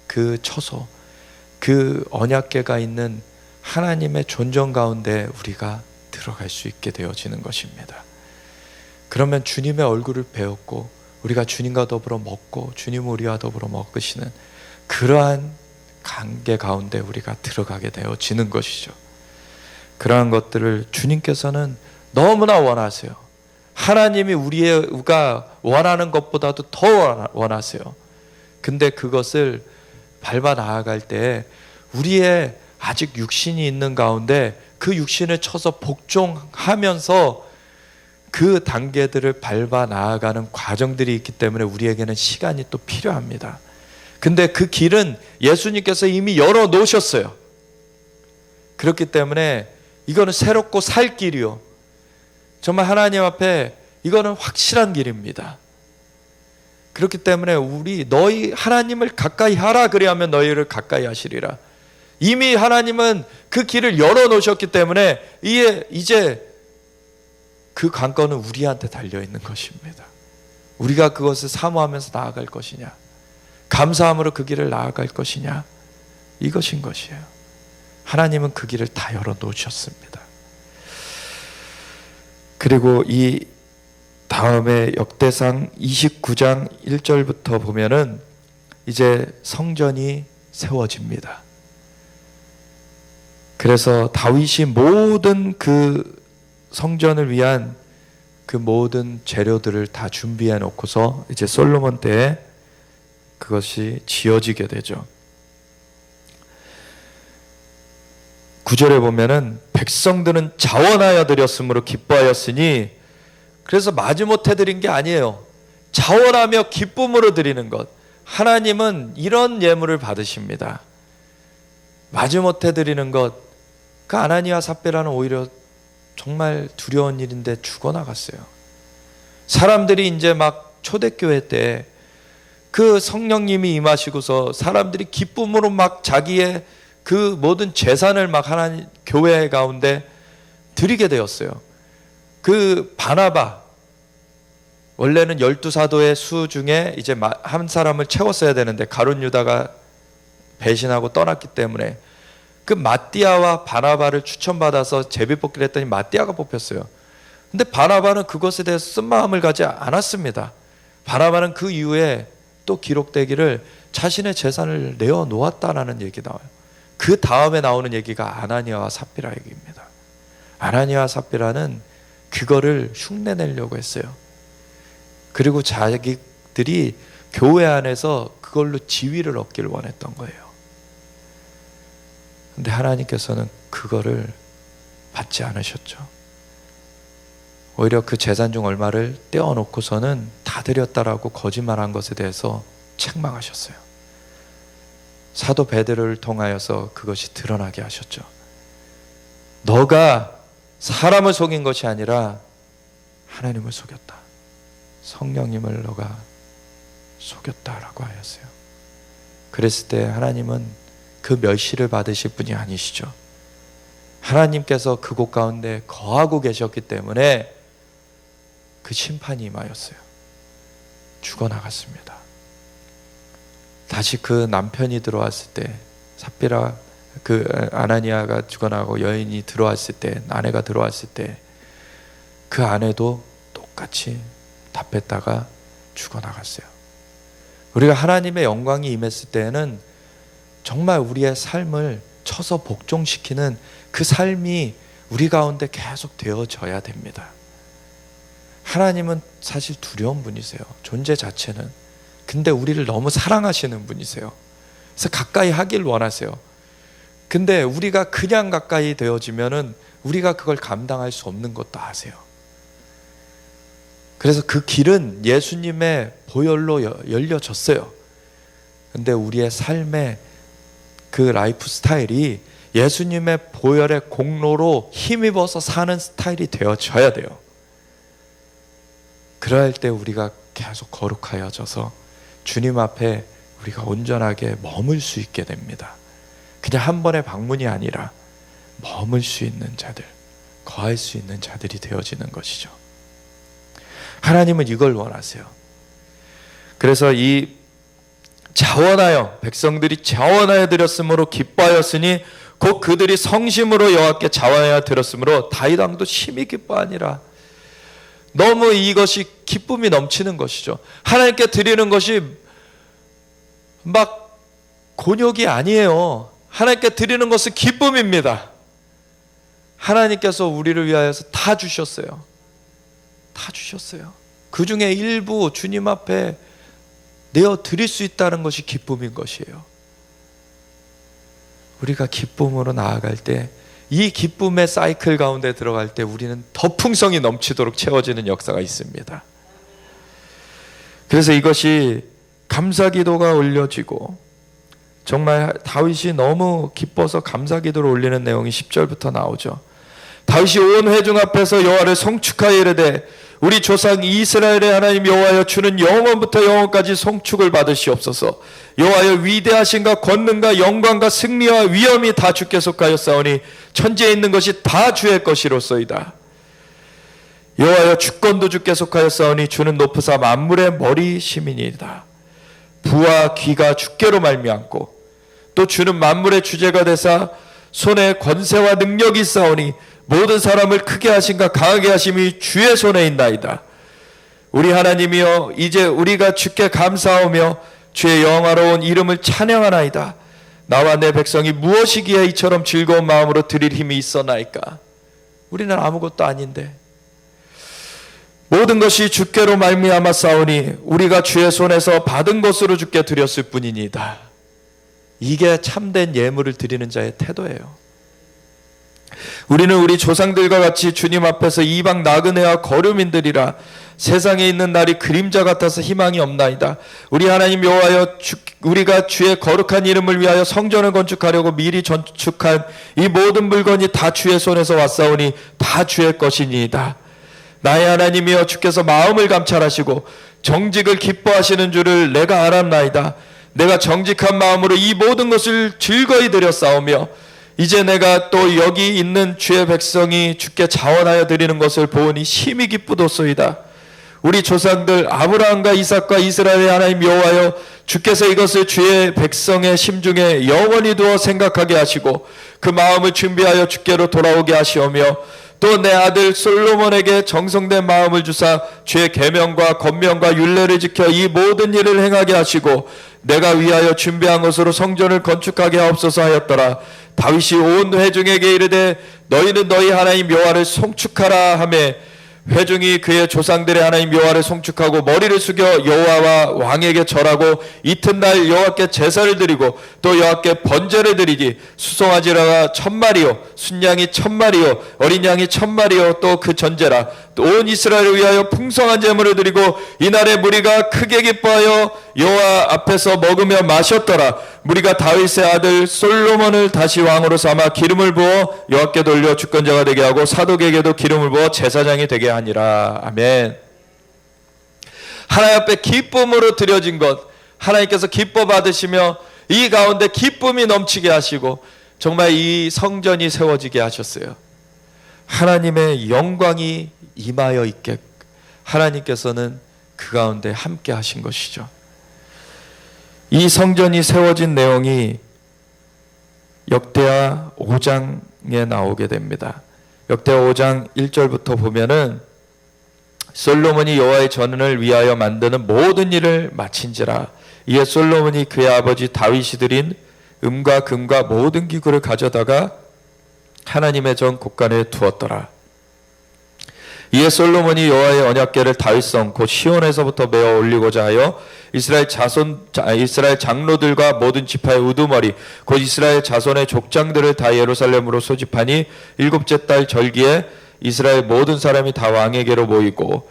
그 처소, 그 언약궤가 있는 하나님의 존전 가운데 우리가 들어갈 수 있게 되어지는 것입니다. 그러면 주님의 얼굴을 배웠고 우리가 주님과 더불어 먹고 주님은 우리와 더불어 먹으시는 그러한 관계 가운데 우리가 들어가게 되어지는 것이죠. 그러한 것들을 주님께서는 너무나 원하세요. 하나님이 우리가 원하는 것보다도 더 원하세요. 근데 그것을 밟아 나아갈 때 우리의 아직 육신이 있는 가운데 그 육신을 쳐서 복종하면서 그 단계들을 밟아 나아가는 과정들이 있기 때문에 우리에게는 시간이 또 필요합니다. 근데 그 길은 예수님께서 이미 열어 놓으셨어요. 그렇기 때문에 이거는 새롭고 살 길이요, 정말 하나님 앞에 이거는 확실한 길입니다. 그렇기 때문에 너희 하나님을 가까이 하라, 그리하면 너희를 가까이 하시리라. 이미 하나님은 그 길을 열어 놓으셨기 때문에 이제 그 관건은 우리한테 달려있는 것입니다. 우리가 그것을 사모하면서 나아갈 것이냐, 감사함으로 그 길을 나아갈 것이냐, 이것인 것이에요. 하나님은 그 길을 다 열어놓으셨습니다. 그리고 이 다음에 역대상 29장 1절부터 보면은 이제 성전이 세워집니다. 그래서 다윗이 모든 그 성전을 위한 그 모든 재료들을 다 준비해 놓고서 이제 솔로몬 때에 그것이 지어지게 되죠. 9절에 보면은 백성들은 자원하여 드렸으므로 기뻐하였으니, 그래서 마지못해 드린 게 아니에요. 자원하며 기쁨으로 드리는 것. 하나님은 이런 예물을 받으십니다. 마지못해 드리는 것. 그 아나니아 삽비라는 오히려 정말 두려운 일인데 죽어나갔어요. 사람들이 이제 막 초대교회 때 그 성령님이 임하시고서 사람들이 기쁨으로 막 자기의 그 모든 재산을 막 하나님 교회 가운데 드리게 되었어요. 그 바나바, 원래는 12사도의 수 중에 이제 한 사람을 채웠어야 되는데 가룟 유다가 배신하고 떠났기 때문에 그 마띠아와 바나바를 추천받아서 제비뽑기를 했더니 마띠아가 뽑혔어요. 근데 바나바는 그것에 대해서 쓴마음을 가지 않았습니다. 바나바는 그 이후에 또 기록되기를 자신의 재산을 내어놓았다라는 얘기 나와요. 그 다음에 나오는 얘기가 아나니아와 삽비라 얘기입니다. 아나니아와 삽비라는 그거를 흉내내려고 했어요. 그리고 자기들이 교회 안에서 그걸로 지위를 얻기를 원했던 거예요. 근데 하나님께서는 그거를 받지 않으셨죠. 오히려 그 재산 중 얼마를 떼어놓고서는 다 드렸다라고 거짓말한 것에 대해서 책망하셨어요. 사도 베드로를 통하여서 그것이 드러나게 하셨죠. 너가 사람을 속인 것이 아니라 하나님을 속였다. 성령님을 너가 속였다라고 하였어요. 그랬을 때 하나님은 그 멸시를 받으실 분이 아니시죠. 하나님께서 그곳 가운데 거하고 계셨기 때문에 그 심판이 임하였어요. 죽어나갔습니다. 다시 그 남편이 들어왔을 때, 삽비라 그 아나니아가 죽어나가고 여인이 들어왔을 때, 아내가 들어왔을 때 그 아내도 똑같이 답했다가 죽어나갔어요. 우리가 하나님의 영광이 임했을 때에는 정말 우리의 삶을 쳐서 복종시키는 그 삶이 우리 가운데 계속 되어져야 됩니다. 하나님은 사실 두려운 분이세요. 존재 자체는. 근데 우리를 너무 사랑하시는 분이세요. 그래서 가까이 하길 원하세요. 근데 우리가 그냥 가까이 되어지면은 우리가 그걸 감당할 수 없는 것도 아세요. 그래서 그 길은 예수님의 보혈로 열려졌어요. 근데 우리의 삶의 그 라이프 스타일이 예수님의 보혈의 공로로 힘입어서 사는 스타일이 되어져야 돼요. 그럴 때 우리가 계속 거룩하여져서 주님 앞에 우리가 온전하게 머물 수 있게 됩니다. 그냥 한 번의 방문이 아니라 머물 수 있는 자들, 거할 수 있는 자들이 되어지는 것이죠. 하나님은 이걸 원하세요. 그래서 이 자원하여 백성들이 자원하여 드렸으므로 기뻐하였으니 곧 그들이 성심으로 여호와께 자원하여 드렸으므로 다윗 왕도 심히 기뻐하니라. 너무 이것이 기쁨이 넘치는 것이죠. 하나님께 드리는 것이 막 곤욕이 아니에요. 하나님께 드리는 것은 기쁨입니다. 하나님께서 우리를 위하여서 다 주셨어요. 다 주셨어요. 그 중에 일부 주님 앞에 내어 드릴 수 있다는 것이 기쁨인 것이에요. 우리가 기쁨으로 나아갈 때, 이 기쁨의 사이클 가운데 들어갈 때 우리는 더 풍성이 넘치도록 채워지는 역사가 있습니다. 그래서 이것이 감사기도가 올려지고, 정말 다윗이 너무 기뻐서 감사기도를 올리는 내용이 10절부터 나오죠. 다윗이 온 회중 앞에서 여호와를 송축하여 이르되 우리 조상 이스라엘의 하나님 여호와여, 주는 영원부터 영원까지 송축을 받으시옵소서. 여호와여, 위대하신가 권능과 영광과 승리와 위엄이 다 주께 속하였사오니 천지에 있는 것이 다 주의 것이로소이다. 여호와여, 주권도 주께 속하였사오니 주는 높으사 만물의 머리심이니이다. 부와 귀가 주께로 말미암고 또 주는 만물의 주제가 되사 손에 권세와 능력이 있사오니 모든 사람을 크게 하신가 강하게 하심이 주의 손에 있나이다. 우리 하나님이여, 이제 우리가 주께 감사하며 주의 영화로운 이름을 찬양하나이다. 나와 내 백성이 무엇이기에 이처럼 즐거운 마음으로 드릴 힘이 있었나이까. 우리는 아무것도 아닌데 모든 것이 주께로 말미암아 싸우니 우리가 주의 손에서 받은 것으로 주께 드렸을 뿐이니이다. 이게 참된 예물을 드리는 자의 태도예요. 우리는 우리 조상들과 같이 주님 앞에서 이방 나그네와 거류민들이라 세상에 있는 날이 그림자 같아서 희망이 없나이다. 우리 하나님 여호와여, 우리가 주의 거룩한 이름을 위하여 성전을 건축하려고 미리 건축한 이 모든 물건이 다 주의 손에서 왔사오니 다 주의 것이니이다. 나의 하나님이여, 주께서 마음을 감찰하시고 정직을 기뻐하시는 줄을 내가 알았나이다. 내가 정직한 마음으로 이 모든 것을 즐거이 드렸사오며 이제 내가 또 여기 있는 주의 백성이 주께 자원하여 드리는 것을 보니 심히 기쁘도소이다. 우리 조상들 아브라함과 이삭과 이스라엘의 하나님 여호와여, 주께서 이것을 주의 백성의 심중에 영원히 두어 생각하게 하시고 그 마음을 준비하여 주께로 돌아오게 하시오며, 또 내 아들 솔로몬에게 정성된 마음을 주사 주의 계명과 권명과 율례를 지켜 이 모든 일을 행하게 하시고 내가 위하여 준비한 것으로 성전을 건축하게 하옵소서 하였더라. 다윗이 온 회중에게 이르되 너희는 너희 하나님 여호와를 송축하라 하매, 회중이 그의 조상들의 하나님 여호와를 송축하고 머리를 숙여 여호와와 왕에게 절하고 이튿날 여호와께 제사를 드리고 또 여호와께 번제를 드리기, 수송아지라가 1000마리요 순양이 1000마리요 어린 양이 1000마리요 또 그 전제라. 또 온 이스라엘을 위하여 풍성한 제물을 드리고 이날에 무리가 크게 기뻐하여 여호와 앞에서 먹으며 마셨더라. 무리가 다윗의 아들 솔로몬을 다시 왕으로 삼아 기름을 부어 여호와께 돌려 주권자가 되게 하고 사독에게도 기름을 부어 제사장이 되게 하니라. 아멘. 하나님 앞에 기쁨으로 드려진 것, 하나님께서 기뻐 받으시며 이 가운데 기쁨이 넘치게 하시고 정말 이 성전이 세워지게 하셨어요. 하나님의 영광이 임하여 있게 하나님께서는 그 가운데 함께 하신 것이죠. 이 성전이 세워진 내용이 역대하 5장에 나오게 됩니다. 역대하 5장 1절부터 보면은 솔로몬이 여호와의 전을 위하여 만드는 모든 일을 마친지라. 이에 솔로몬이 그의 아버지 다윗이 드린 음과 금과 모든 기구를 가져다가 하나님의 전 곳간에 두었더라. 이에 솔로몬이 여호와의 언약궤를 다윗성 곧 시온에서부터 메어 올리고자 하여 이스라엘 장로들과 모든 지파의 우두머리 곧 이스라엘 자손의 족장들을 다 예루살렘으로 소집하니 7째 달 절기에 이스라엘 모든 사람이 다 왕에게로 모이고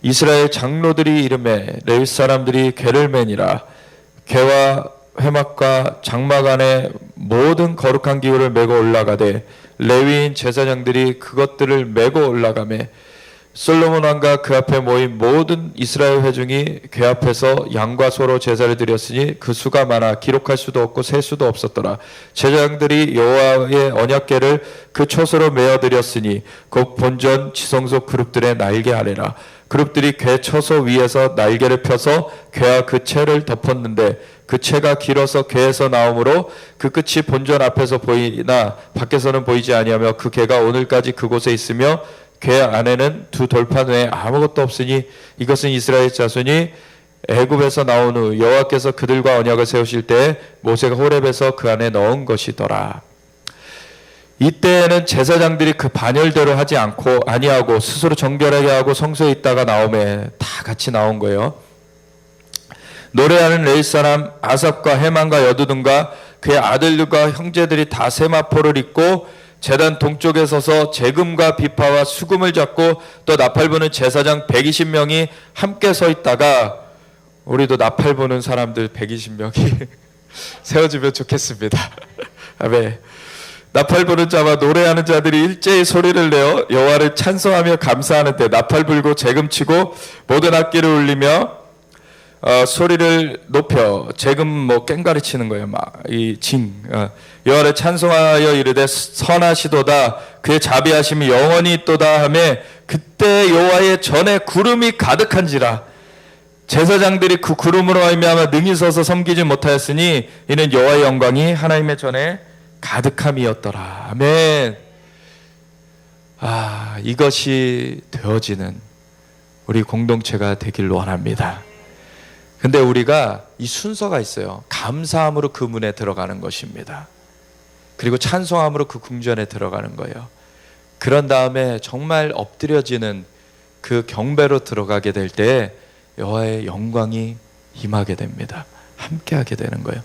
이스라엘 장로들이 이르매 레위 사람들이 궤를 매니라. 궤와 회막과 장막 안에 모든 거룩한 기구를 메고 올라가되 레위인 제사장들이 그것들을 메고 올라가매, 솔로몬 왕과 그 앞에 모인 모든 이스라엘 회중이 궤 앞에서 양과 소로 제사를 드렸으니 그 수가 많아 기록할 수도 없고 셀 수도 없었더라. 제사장들이 여호와의 언약궤를 그 초소로 메어 드렸으니 곧 본전 지성소 그룹들의 날개 아래라. 그룹들이 궤 초소 위에서 날개를 펴서 궤와 그 채를 덮었는데 그 채가 길어서 궤에서 나오므로 그 끝이 본전 앞에서 보이나 밖에서는 보이지 아니하며 그 궤가 오늘까지 그곳에 있으며 궤 안에는 두 돌판 외에 아무것도 없으니 이것은 이스라엘 자손이 애굽에서 나온 후 여호와께서 그들과 언약을 세우실 때 모세가 호렙에서 그 안에 넣은 것이더라. 이때에는 제사장들이 그 반열대로 하지 않고 아니하고 스스로 정결하게 하고 성소에 있다가 나오매 다 같이 나온 거예요. 노래하는 레위 사람 아삽과 헤만과 여두둔과 그의 아들들과 형제들이 다 세마포를 입고 제단 동쪽에 서서 재금과 비파와 수금을 잡고 또 나팔 부는 제사장 120명이 함께 서 있다가, 우리도 나팔 부는 사람들 120명이 세워지면 좋겠습니다. 아멘. 나팔 부는 자와 노래하는 자들이 일제히 소리를 내어 여호와를 찬송하며 감사하는 때 나팔 불고 재금치고 모든 악기를 울리며 소리를 높여 재금 꽹가리 치는 거예요. 여호와를 찬송하여 이르되 선하시도다 그의 자비하심이 영원히 있도다 하며 그때 여호와의 전에 구름이 가득한지라. 제사장들이 그 구름으로 말미암아 능히 서서 섬기지 못하였으니 이는 여호와의 영광이 하나님의 전에 가득함이었더라. 아멘. 이것이 되어지는 우리 공동체가 되길 원합니다. 근데 우리가 이 순서가 있어요. 감사함으로 그 문에 들어가는 것입니다. 그리고 찬송함으로 그 궁전에 들어가는 거예요. 그런 다음에 정말 엎드려지는 그 경배로 들어가게 될 때 여호와의 영광이 임하게 됩니다. 함께하게 되는 거예요.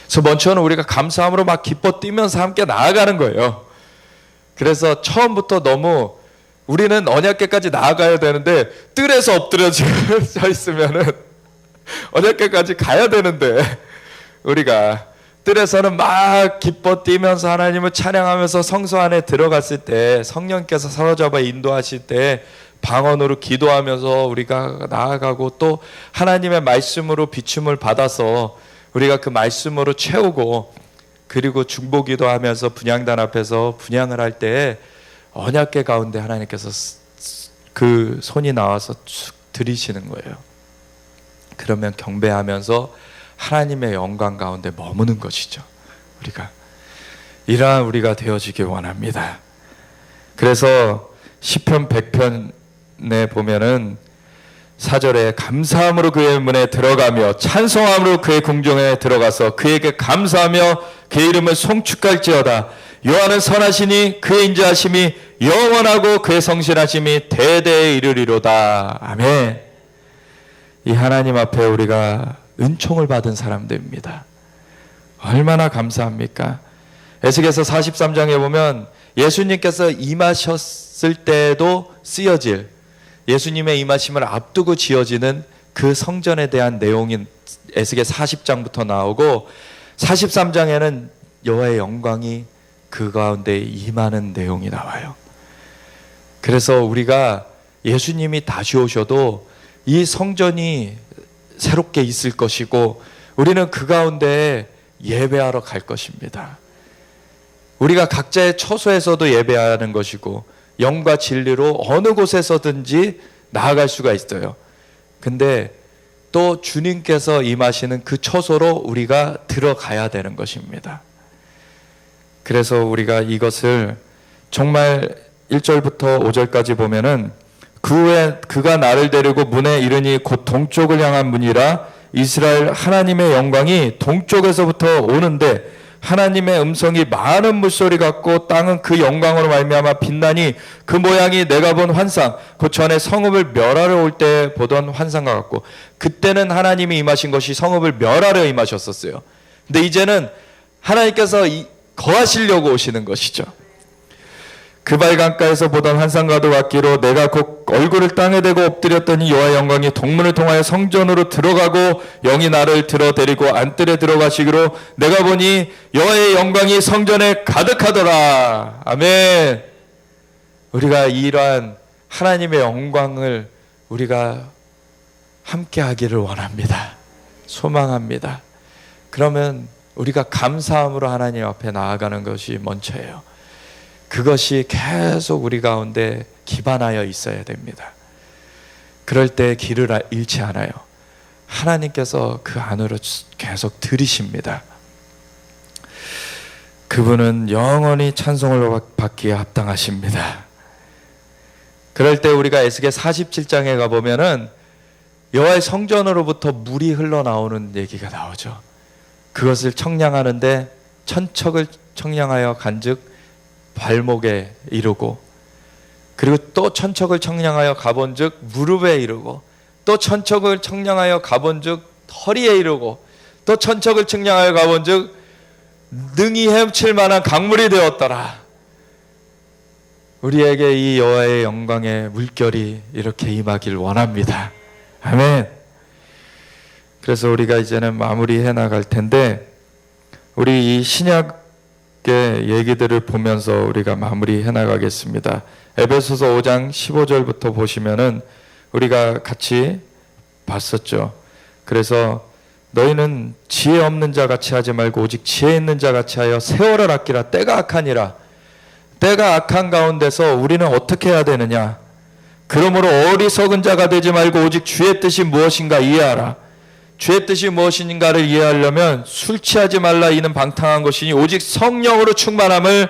그래서 먼저는 우리가 감사함으로 막 기뻐 뛰면서 함께 나아가는 거예요. 그래서 처음부터 너무 우리는 언약궤까지 나아가야 되는데 뜰에서 엎드려져 있으면은 언약궤까지 가야 되는데 우리가 뜰에서는 막 기뻐 뛰면서 하나님을 찬양하면서 성소 안에 들어갔을 때 성령께서 사로잡아 인도하실 때 방언으로 기도하면서 우리가 나아가고 또 하나님의 말씀으로 비춤을 받아서 우리가 그 말씀으로 채우고 그리고 중보기도 하면서 분향단 앞에서 분향을 할 때 언약궤 가운데 하나님께서 그 손이 나와서 드리시는 거예요. 그러면 경배하면서 하나님의 영광 가운데 머무는 것이죠. 이러한 우리가 되어지길 원합니다. 그래서 시편 100편에 보면은 4절에 감사함으로 그의 문에 들어가며 찬송함으로 그의 궁정에 들어가서 그에게 감사하며 그의 이름을 송축할지어다. 여호와는 선하시니 그의 인자하심이 영원하고 그의 성실하심이 대대에 이르리로다. 아멘. 이 하나님 앞에 우리가 은총을 받은 사람들입니다. 얼마나 감사합니까? 에스겔서 43장에 보면 예수님께서 임하셨을 때도 쓰여질, 예수님의 임하심을 앞두고 지어지는 그 성전에 대한 내용인 에스겔 40장부터 나오고, 43장에는 여호와의 영광이 그 가운데 임하는 내용이 나와요. 그래서 우리가 예수님이 다시 오셔도 이 성전이 새롭게 있을 것이고, 우리는 그 가운데 예배하러 갈 것입니다. 우리가 각자의 처소에서도 예배하는 것이고, 영과 진리로 어느 곳에서든지 나아갈 수가 있어요. 근데 또 주님께서 임하시는 그 처소로 우리가 들어가야 되는 것입니다. 그래서 우리가 이것을 정말 1절부터 5절까지 보면은, 그 후에 그가 나를 데리고 문에 이르니 곧 동쪽을 향한 문이라. 이스라엘 하나님의 영광이 동쪽에서부터 오는데 하나님의 음성이 많은 물소리 같고 땅은 그 영광으로 말미암아 빛나니 그 모양이 내가 본 환상, 그 전에 성읍을 멸하러 올 때 보던 환상과 같고, 그때는 하나님이 임하신 것이 성읍을 멸하러 임하셨었어요. 근데 이제는 하나님께서 거하시려고 오시는 것이죠. 그 발강가에서 보던 환상과도 같기로 내가 곧 얼굴을 땅에 대고 엎드렸더니 여호와의 영광이 동문을 통하여 성전으로 들어가고 영이 나를 들어 데리고 안뜰에 들어가시기로 내가 보니 여호와의 영광이 성전에 가득하더라. 아멘. 우리가 이러한 하나님의 영광을 우리가 함께 하기를 원합니다. 소망합니다. 그러면 우리가 감사함으로 하나님 앞에 나아가는 것이 먼저예요. 그것이 계속 우리 가운데 기반하여 있어야 됩니다. 그럴 때 길을 잃지 않아요. 하나님께서 그 안으로 계속 들이십니다. 그분은 영원히 찬송을 받기에 합당하십니다. 그럴 때 우리가 에스겔 47장에 가보면은 여호와의 성전으로부터 물이 흘러나오는 얘기가 나오죠. 그것을 청량하는데 천척을 청량하여 간즉 발목에 이르고, 그리고 또 천척을 청량하여 가본즉 무릎에 이르고, 또 천척을 청량하여 가본즉 허리에 이르고, 또 천척을 청량하여 가본즉 능히 헤엄칠 만한 강물이 되었더라. 우리에게 이 여호와의 영광의 물결이 이렇게 임하길 원합니다. 아멘. 그래서 우리가 이제는 마무리해 나갈 텐데, 우리 이 신약의 얘기들을 보면서 우리가 마무리해 나가겠습니다. 에베소서 5장 15절부터 보시면은 우리가 같이 봤었죠. 그래서 너희는 지혜 없는 자 같이 하지 말고 오직 지혜 있는 자 같이 하여 세월을 아끼라. 때가 악하니라. 때가 악한 가운데서 우리는 어떻게 해야 되느냐? 그러므로 어리석은 자가 되지 말고 오직 주의 뜻이 무엇인가 이해하라. 주의 뜻이 무엇인가를 이해하려면 술 취하지 말라 이는 방탕한 것이니 오직 성령으로 충만함을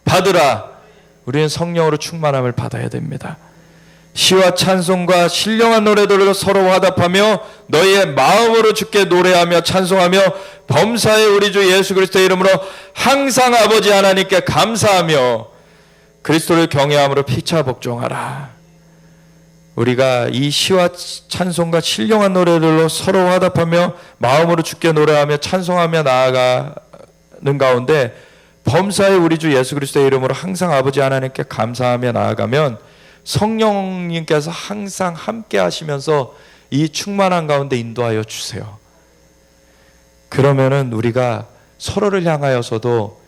받으라. 우리는 성령으로 충만함을 받아야 됩니다. 시와 찬송과 신령한 노래들로 서로 화답하며 너희의 마음으로 주께 노래하며 찬송하며 범사의 우리 주 예수 그리스도의 이름으로 항상 아버지 하나님께 감사하며 그리스도를 경외함으로 피차 복종하라. 우리가 이 시와 찬송과 신령한 노래들로 서로 화답하며 마음으로 주께 노래하며 찬송하며 나아가는 가운데 범사의 우리 주 예수 그리스도의 이름으로 항상 아버지 하나님께 감사하며 나아가면 성령님께서 항상 함께 하시면서 이 충만한 가운데 인도하여 주세요. 그러면은 우리가 서로를 향하여서도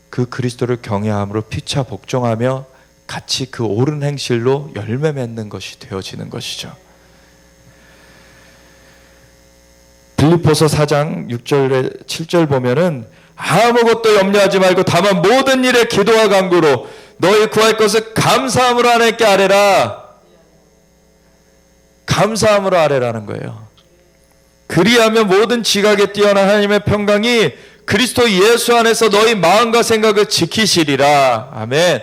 그 그리스도를 경외함으로 피차 복종하며 같이 그 옳은 행실로 열매 맺는 것이 되어지는 것이죠. 빌립보서 4장 6절에 7절 보면은 아무것도 염려하지 말고 다만 모든 일에 기도와 간구로 너희 구할 것을 감사함으로 하나님께 아뢰라. 감사함으로 아뢰라는 거예요. 그리하면 모든 지각에 뛰어난 하나님의 평강이 그리스도 예수 안에서 너희 마음과 생각을 지키시리라. 아멘.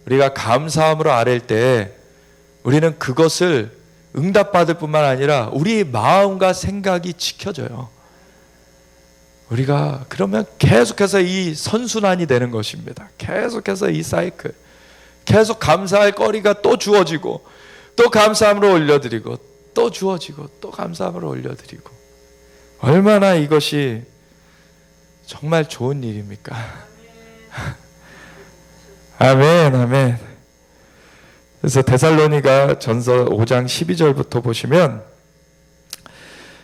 우리가 감사함으로 아랠 때 우리는 그것을 응답받을 뿐만 아니라 우리 마음과 생각이 지켜져요. 우리가 그러면 계속해서 이 선순환이 되는 것입니다. 계속해서 이 사이클, 계속 감사할 거리가 또 주어지고 또 감사함으로 올려드리고 또 주어지고 또 감사함으로 올려드리고, 얼마나 이것이 정말 좋은 일입니까? 아멘, 아멘. 그래서 데살로니가 전서 5장 12절부터 보시면,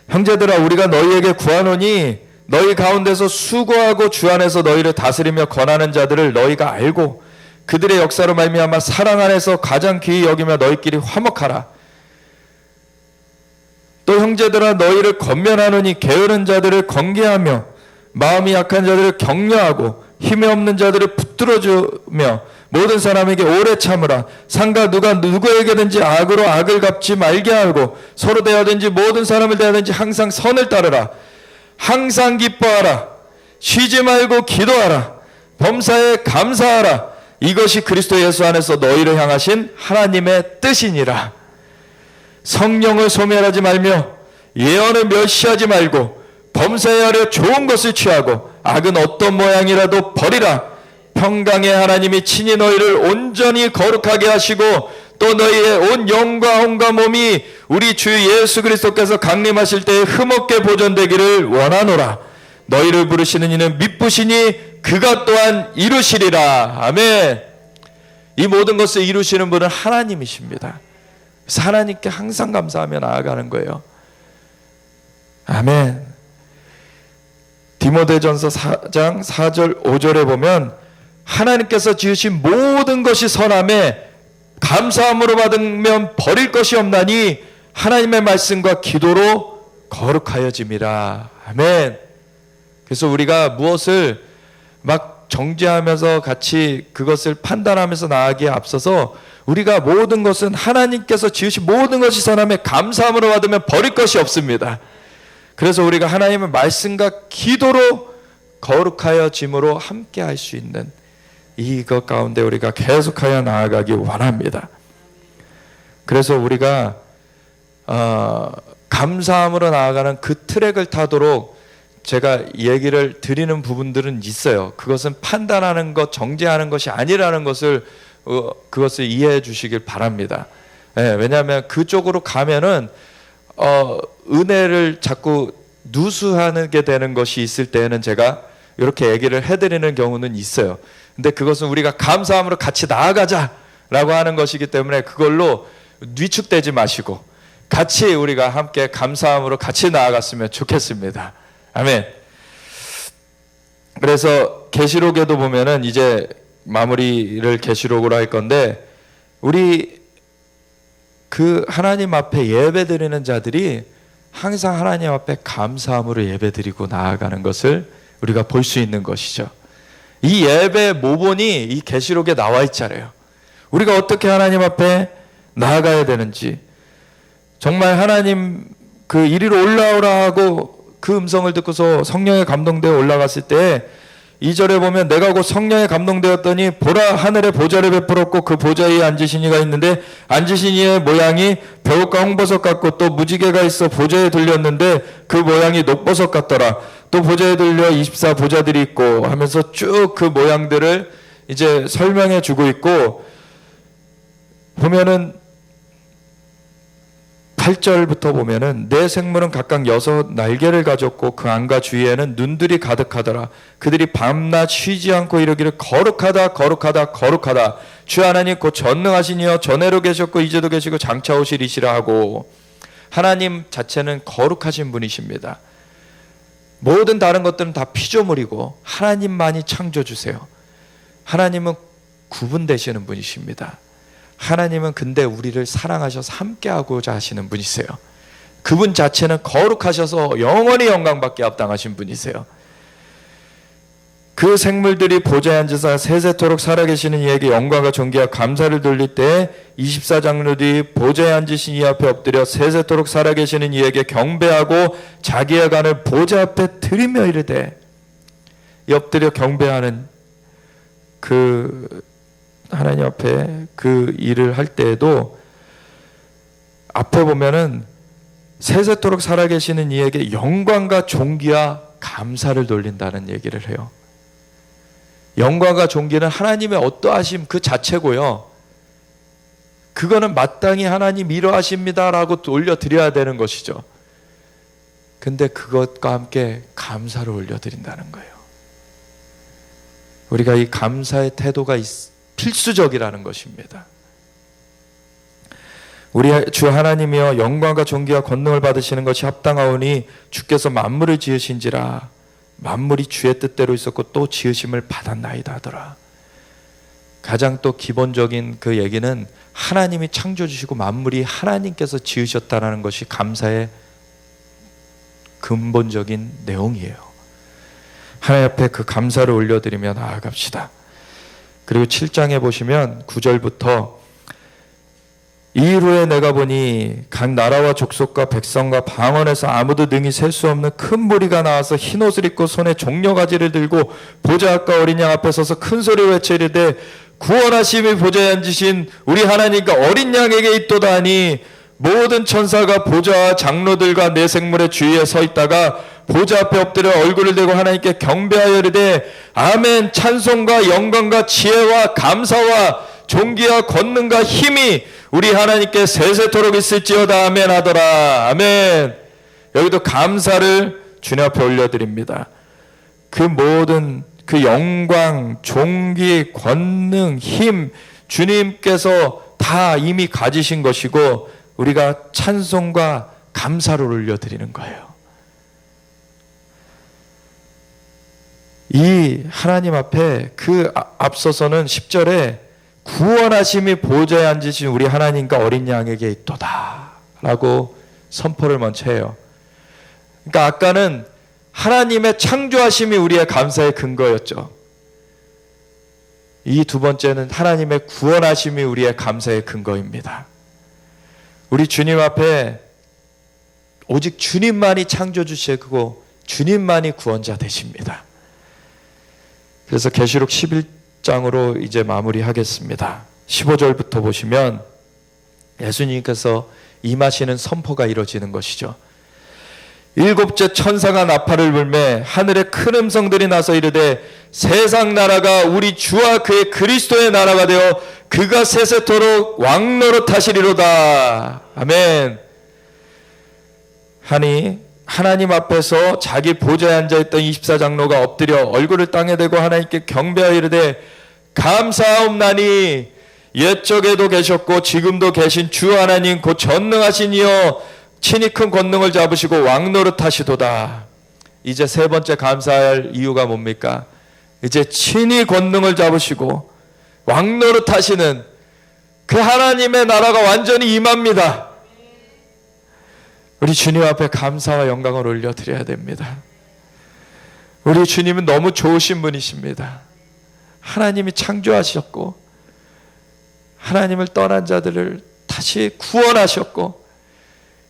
형제들아 우리가 너희에게 구하노니 너희 가운데서 수고하고 주 안에서 너희를 다스리며 권하는 자들을 너희가 알고 그들의 역사로 말미암아 사랑 안에서 가장 귀히 여기며 너희끼리 화목하라. 또 형제들아 너희를 권면하노니 게으른 자들을 건계하며 마음이 약한 자들을 격려하고 힘이 없는 자들을 붙들어주며 모든 사람에게 오래 참으라. 상가 누가 누구에게든지 악으로 악을 갚지 말게 하고 서로 대하든지 모든 사람을 대하든지 항상 선을 따르라. 항상 기뻐하라. 쉬지 말고 기도하라. 범사에 감사하라. 이것이 그리스도 예수 안에서 너희를 향하신 하나님의 뜻이니라. 성령을 소멸하지 말며 예언을 멸시하지 말고 범사하려 좋은 것을 취하고 악은 어떤 모양이라도 버리라. 평강의 하나님이 친히 너희를 온전히 거룩하게 하시고 또 너희의 온 영과 혼과 몸이 우리 주 예수 그리스도께서 강림하실 때에 흠없게 보존되기를 원하노라. 너희를 부르시는 이는 미쁘시니 그가 또한 이루시리라. 아멘. 이 모든 것을 이루시는 분은 하나님이십니다. 그래서 하나님께 항상 감사하며 나아가는 거예요. 아멘. 디모데전서 4장 4절 5절에 보면 하나님께서 지으신 모든 것이 선함에 감사함으로 받으면 버릴 것이 없나니 하나님의 말씀과 기도로 거룩하여짐이라. 아멘. 그래서 우리가 무엇을 막 정죄하면서 같이 그것을 판단하면서 나아가기에 앞서서 우리가 모든 것은 하나님께서 지으신 모든 것이 선함에 감사함으로 받으면 버릴 것이 없습니다. 그래서 우리가 하나님의 말씀과 기도로 거룩하여짐으로 함께 할 수 있는 이것 가운데 우리가 계속하여 나아가기 원합니다. 그래서 우리가 감사함으로 나아가는 그 트랙을 타도록 제가 얘기를 드리는 부분들은 있어요. 그것은 판단하는 것, 정죄하는 것이 아니라는 것을 그것을 이해해 주시길 바랍니다. 네, 왜냐하면 그쪽으로 가면은 은혜를 자꾸 누수하게 되는 것이 있을 때에는 제가 이렇게 얘기를 해드리는 경우는 있어요. 근데 그것은 우리가 감사함으로 같이 나아가자라고 하는 것이기 때문에 그걸로 위축되지 마시고 같이 우리가 함께 감사함으로 같이 나아갔으면 좋겠습니다. 아멘. 그래서 계시록에도 보면은 이제 마무리를 계시록으로 할 건데, 우리 그 하나님 앞에 예배드리는 자들이 항상 하나님 앞에 감사함으로 예배드리고 나아가는 것을 우리가 볼 수 있는 것이죠. 이 예배 모본이 이 계시록에 나와 있잖아요. 우리가 어떻게 하나님 앞에 나아가야 되는지, 정말 하나님 그 이리로 올라오라 하고 그 음성을 듣고서 성령에 감동되어 올라갔을 때 2절에 보면 내가 곧 성령에 감동되었더니 보라 하늘에 보좌를 베풀었고 그 보좌 위에 앉으신 이가 있는데 앉으신 이의 모양이 벼옷과 홍보석 같고 또 무지개가 있어 보좌에 들렸는데 그 모양이 녹보석 같더라. 또 보좌에 들려 24 보좌들이 있고 하면서 쭉 그 모양들을 이제 설명해 주고 있고, 보면은 8절부터 보면은 내 생물은 각각 6 날개를 가졌고 그 안과 주위에는 눈들이 가득하더라. 그들이 밤낮 쉬지 않고 이르기를 거룩하다 거룩하다 거룩하다 주 하나님 곧 전능하신 이여 전에로 계셨고 이제도 계시고 장차 오시리시라 하고, 하나님 자체는 거룩하신 분이십니다. 모든 다른 것들은 다 피조물이고 하나님만이 창조주세요. 하나님은 구분되시는 분이십니다. 하나님은 근데 우리를 사랑하셔서 함께하고자 하시는 분이세요. 그분 자체는 거룩하셔서 영원히 영광받게 합당하신 분이세요. 그 생물들이 보좌에 앉으사 세세토록 살아계시는 이에게 영광과 존귀와 감사를 돌릴 때 24장로들이 보좌에 앉으신 이 앞에 엎드려 세세토록 살아계시는 이에게 경배하고 자기의 간을 보좌 앞에 드리며 이르되, 엎드려 경배하는 그 하나님 앞에 그 일을 할 때에도 앞에 보면은 세세토록 살아계시는 이에게 영광과 존귀와 감사를 돌린다는 얘기를 해요. 영광과 존귀는 하나님의 어떠하심 그 자체고요. 그거는 마땅히 하나님 이러하십니다라고 올려드려야 되는 것이죠. 근데 그것과 함께 감사를 올려드린다는 거예요. 우리가 이 감사의 태도가 필수적이라는 것입니다. 우리 주 하나님이여 영광과 존귀와 권능을 받으시는 것이 합당하오니 주께서 만물을 지으신지라. 만물이 주의 뜻대로 있었고 또 지으심을 받았나이다 하더라. 가장 또 기본적인 그 얘기는 하나님이 창조주시고 만물이 하나님께서 지으셨다는 것이 감사의 근본적인 내용이에요. 하나님 앞에 그 감사를 올려드리며 나아갑시다. 그리고 7장에 보시면 9절부터 이일 후에 내가 보니 각 나라와 족속과 백성과 방언에서 아무도 능히 셀 수 없는 큰 무리가 나와서 흰옷을 입고 손에 종려가지를 들고 보좌 앞과 어린 양 앞에 서서 큰 소리로 외쳐 이르되 구원하심이 보좌에 앉으신 우리 하나님과 어린 양에게 있도다 하니 모든 천사가 보좌와 장로들과 네 생물의 주위에 서 있다가 보좌 앞에 엎드려 얼굴을 대고 하나님께 경배하여 이르되 아멘. 찬송과 영광과 지혜와 감사와 존귀와 권능과 힘이 우리 하나님께 세세토록 있을지어다. 아멘 하더라. 아멘. 여기도 감사를 주님 앞에 올려드립니다. 그 모든 그 영광, 존귀, 권능, 힘 주님께서 다 이미 가지신 것이고 우리가 찬송과 감사를 올려드리는 거예요. 이 하나님 앞에 그 앞서서는 10절에 구원하심이 보좌에 앉으신 우리 하나님과 어린 양에게 있도다 라고 선포를 먼저 해요. 그러니까 아까는 하나님의 창조하심이 우리의 감사의 근거였죠. 이 두 번째는 하나님의 구원하심이 우리의 감사의 근거입니다. 우리 주님 앞에 오직 주님만이 창조주시고 주님만이 구원자 되십니다. 그래서 계시록 11장으로 이제 마무리하겠습니다. 15절부터 보시면 예수님께서 임하시는 선포가 이루어지는 것이죠. 일곱째 천사가 나팔을 불매 하늘에 큰 음성들이 나서 이르되 세상 나라가 우리 주와 그의 그리스도의 나라가 되어 그가 세세토록 왕노릇하시리로다. 아멘. 하니 하나님 앞에서 자기 보좌에 앉아있던 24장로가 엎드려 얼굴을 땅에 대고 하나님께 경배하여 이르되 감사하옵나니 옛적에도 계셨고 지금도 계신 주 하나님 곧 전능하신 이여 친히 큰 권능을 잡으시고 왕노릇하시도다. 이제 세 번째 감사할 이유가 뭡니까? 이제 친히 권능을 잡으시고 왕노릇하시는 그 하나님의 나라가 완전히 임합니다. 우리 주님 앞에 감사와 영광을 올려드려야 됩니다. 우리 주님은 너무 좋으신 분이십니다. 하나님이 창조하셨고 하나님을 떠난 자들을 다시 구원하셨고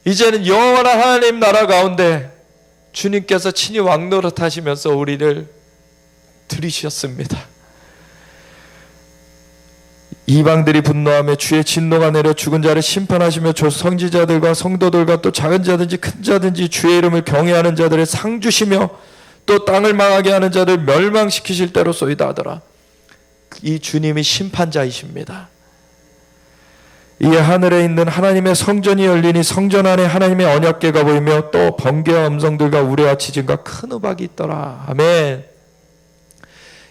이제는 영원한 하나님 나라 가운데 주님께서 친히 왕노릇하시면서 우리를 들이셨습니다. 이방들이 분노하며 주의 진노가 내려 죽은 자를 심판하시며 선지자들과 성도들과 또 작은 자든지 큰 자든지 주의 이름을 경외하는 자들의 상 주시며 또 땅을 망하게 하는 자들 멸망시키실 때로소이다 하더라. 이 주님이 심판자이십니다. 이 하늘에 있는 하나님의 성전이 열리니 성전 안에 하나님의 언약궤가 보이며 또 번개와 음성들과 우레와 지진과 큰 우박이 있더라. 아멘.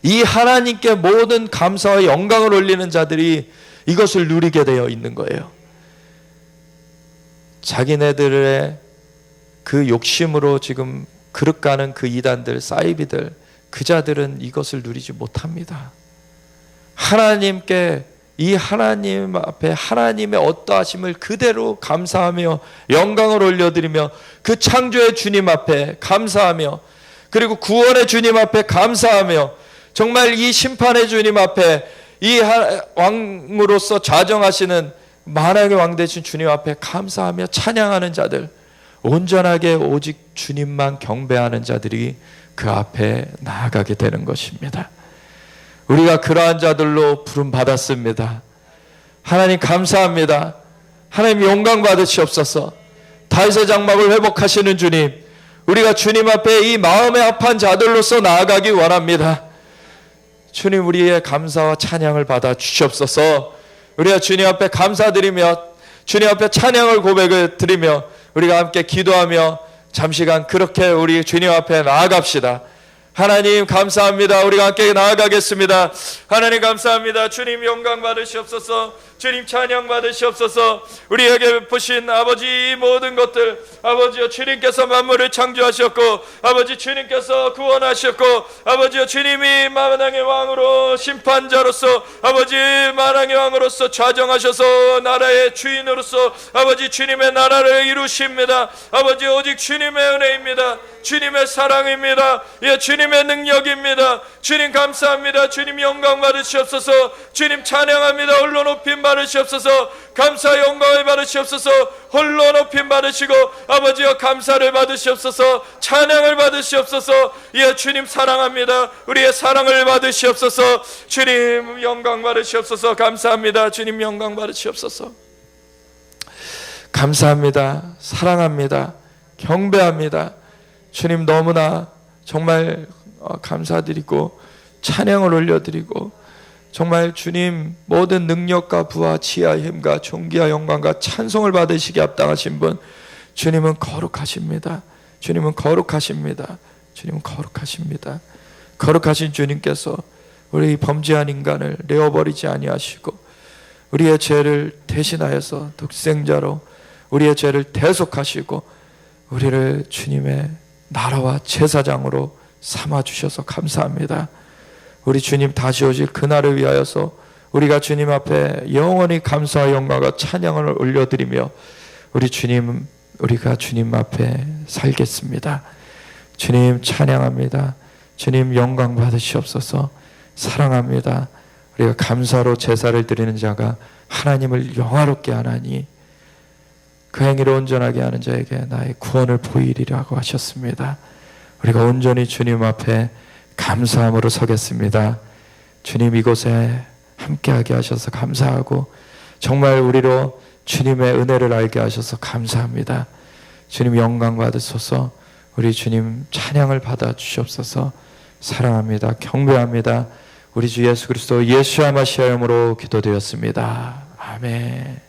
이 하나님께 모든 감사와 영광을 올리는 자들이 이것을 누리게 되어 있는 거예요. 자기네들의 그 욕심으로 지금 그릇가는 그 이단들, 사이비들, 그 자들은 이것을 누리지 못합니다. 하나님께 이 하나님 앞에 하나님의 어떠하심을 그대로 감사하며 영광을 올려드리며 그 창조의 주님 앞에 감사하며 그리고 구원의 주님 앞에 감사하며 정말 이 심판의 주님 앞에 이 왕으로서 좌정하시는 만왕의 왕 되신 주님 앞에 감사하며 찬양하는 자들, 온전하게 오직 주님만 경배하는 자들이 그 앞에 나아가게 되는 것입니다. 우리가 그러한 자들로 부름 받았습니다. 하나님 감사합니다. 하나님 영광 받으시옵소서. 다윗의 장막을 회복하시는 주님, 우리가 주님 앞에 이 마음에 합한 자들로서 나아가기 원합니다. 주님, 우리의 감사와 찬양을 받아 주시옵소서. 우리가 주님 앞에 감사드리며 주님 앞에 찬양을 고백을 드리며 우리가 함께 기도하며 잠시간 그렇게 우리 주님 앞에 나아갑시다. 하나님 감사합니다. 우리가 함께 나아가겠습니다. 하나님 감사합니다. 주님 영광 받으시옵소서. 주님 찬양 받으시옵소서. 우리에게 베푸신 아버지 이 모든 것들, 아버지여 주님께서 만물을 창조하셨고, 아버지 주님께서 구원하셨고, 아버지여 주님이 만왕의 왕으로 심판자로서, 아버지 만왕의 왕으로서 좌정하셔서 나라의 주인으로서 아버지 주님의 나라를 이루십니다. 아버지 오직 주님의 은혜입니다. 주님의 사랑입니다. 예, 주님의 능력입니다. 주님 감사합니다. 주님 영광 받으시옵소서. 주님 찬양합니다. 홀로 높임 받으시옵소서. 감사 영광을 받으시옵소서. 홀로 높임 받으시고 아버지여 감사를 받으시옵소서. 찬양을 받으시옵소서. 예, 주님 사랑합니다. 우리의 사랑을 받으시옵소서. 주님 영광 받으시옵소서. 감사합니다. 주님 영광 받으시옵소서. 감사합니다. 사랑합니다. 경배합니다. 주님 너무나 정말 감사드리고 찬양을 올려드리고 정말 주님 모든 능력과 부와 지혜와 힘과 존귀와 영광과 찬송을 받으시기 합당하신 분, 주님은 거룩하십니다. 주님은 거룩하십니다. 주님은 거룩하십니다. 거룩하신 주님께서 우리 범죄한 인간을 내어버리지 아니하시고 우리의 죄를 대신하여서 독생자로 우리의 죄를 대속하시고 우리를 주님의 나라와 제사장으로 삼아주셔서 감사합니다. 우리 주님 다시 오실 그날을 위하여서 우리가 주님 앞에 영원히 감사와 영광과 찬양을 올려드리며 우리가 주님 앞에 살겠습니다. 주님 찬양합니다. 주님 영광 받으시옵소서. 사랑합니다. 우리가 감사로 제사를 드리는 자가 하나님을 영화롭게 하나니 그 행위를 온전하게 하는 자에게 나의 구원을 보이리라고 하셨습니다. 우리가 온전히 주님 앞에 감사함으로 서겠습니다. 주님 이곳에 함께하게 하셔서 감사하고 정말 우리로 주님의 은혜를 알게 하셔서 감사합니다. 주님 영광 받으소서. 우리 주님 찬양을 받아 주시옵소서. 사랑합니다. 경배합니다. 우리 주 예수 그리스도 예수와 마시아 이름으로 기도드렸습니다. 아멘.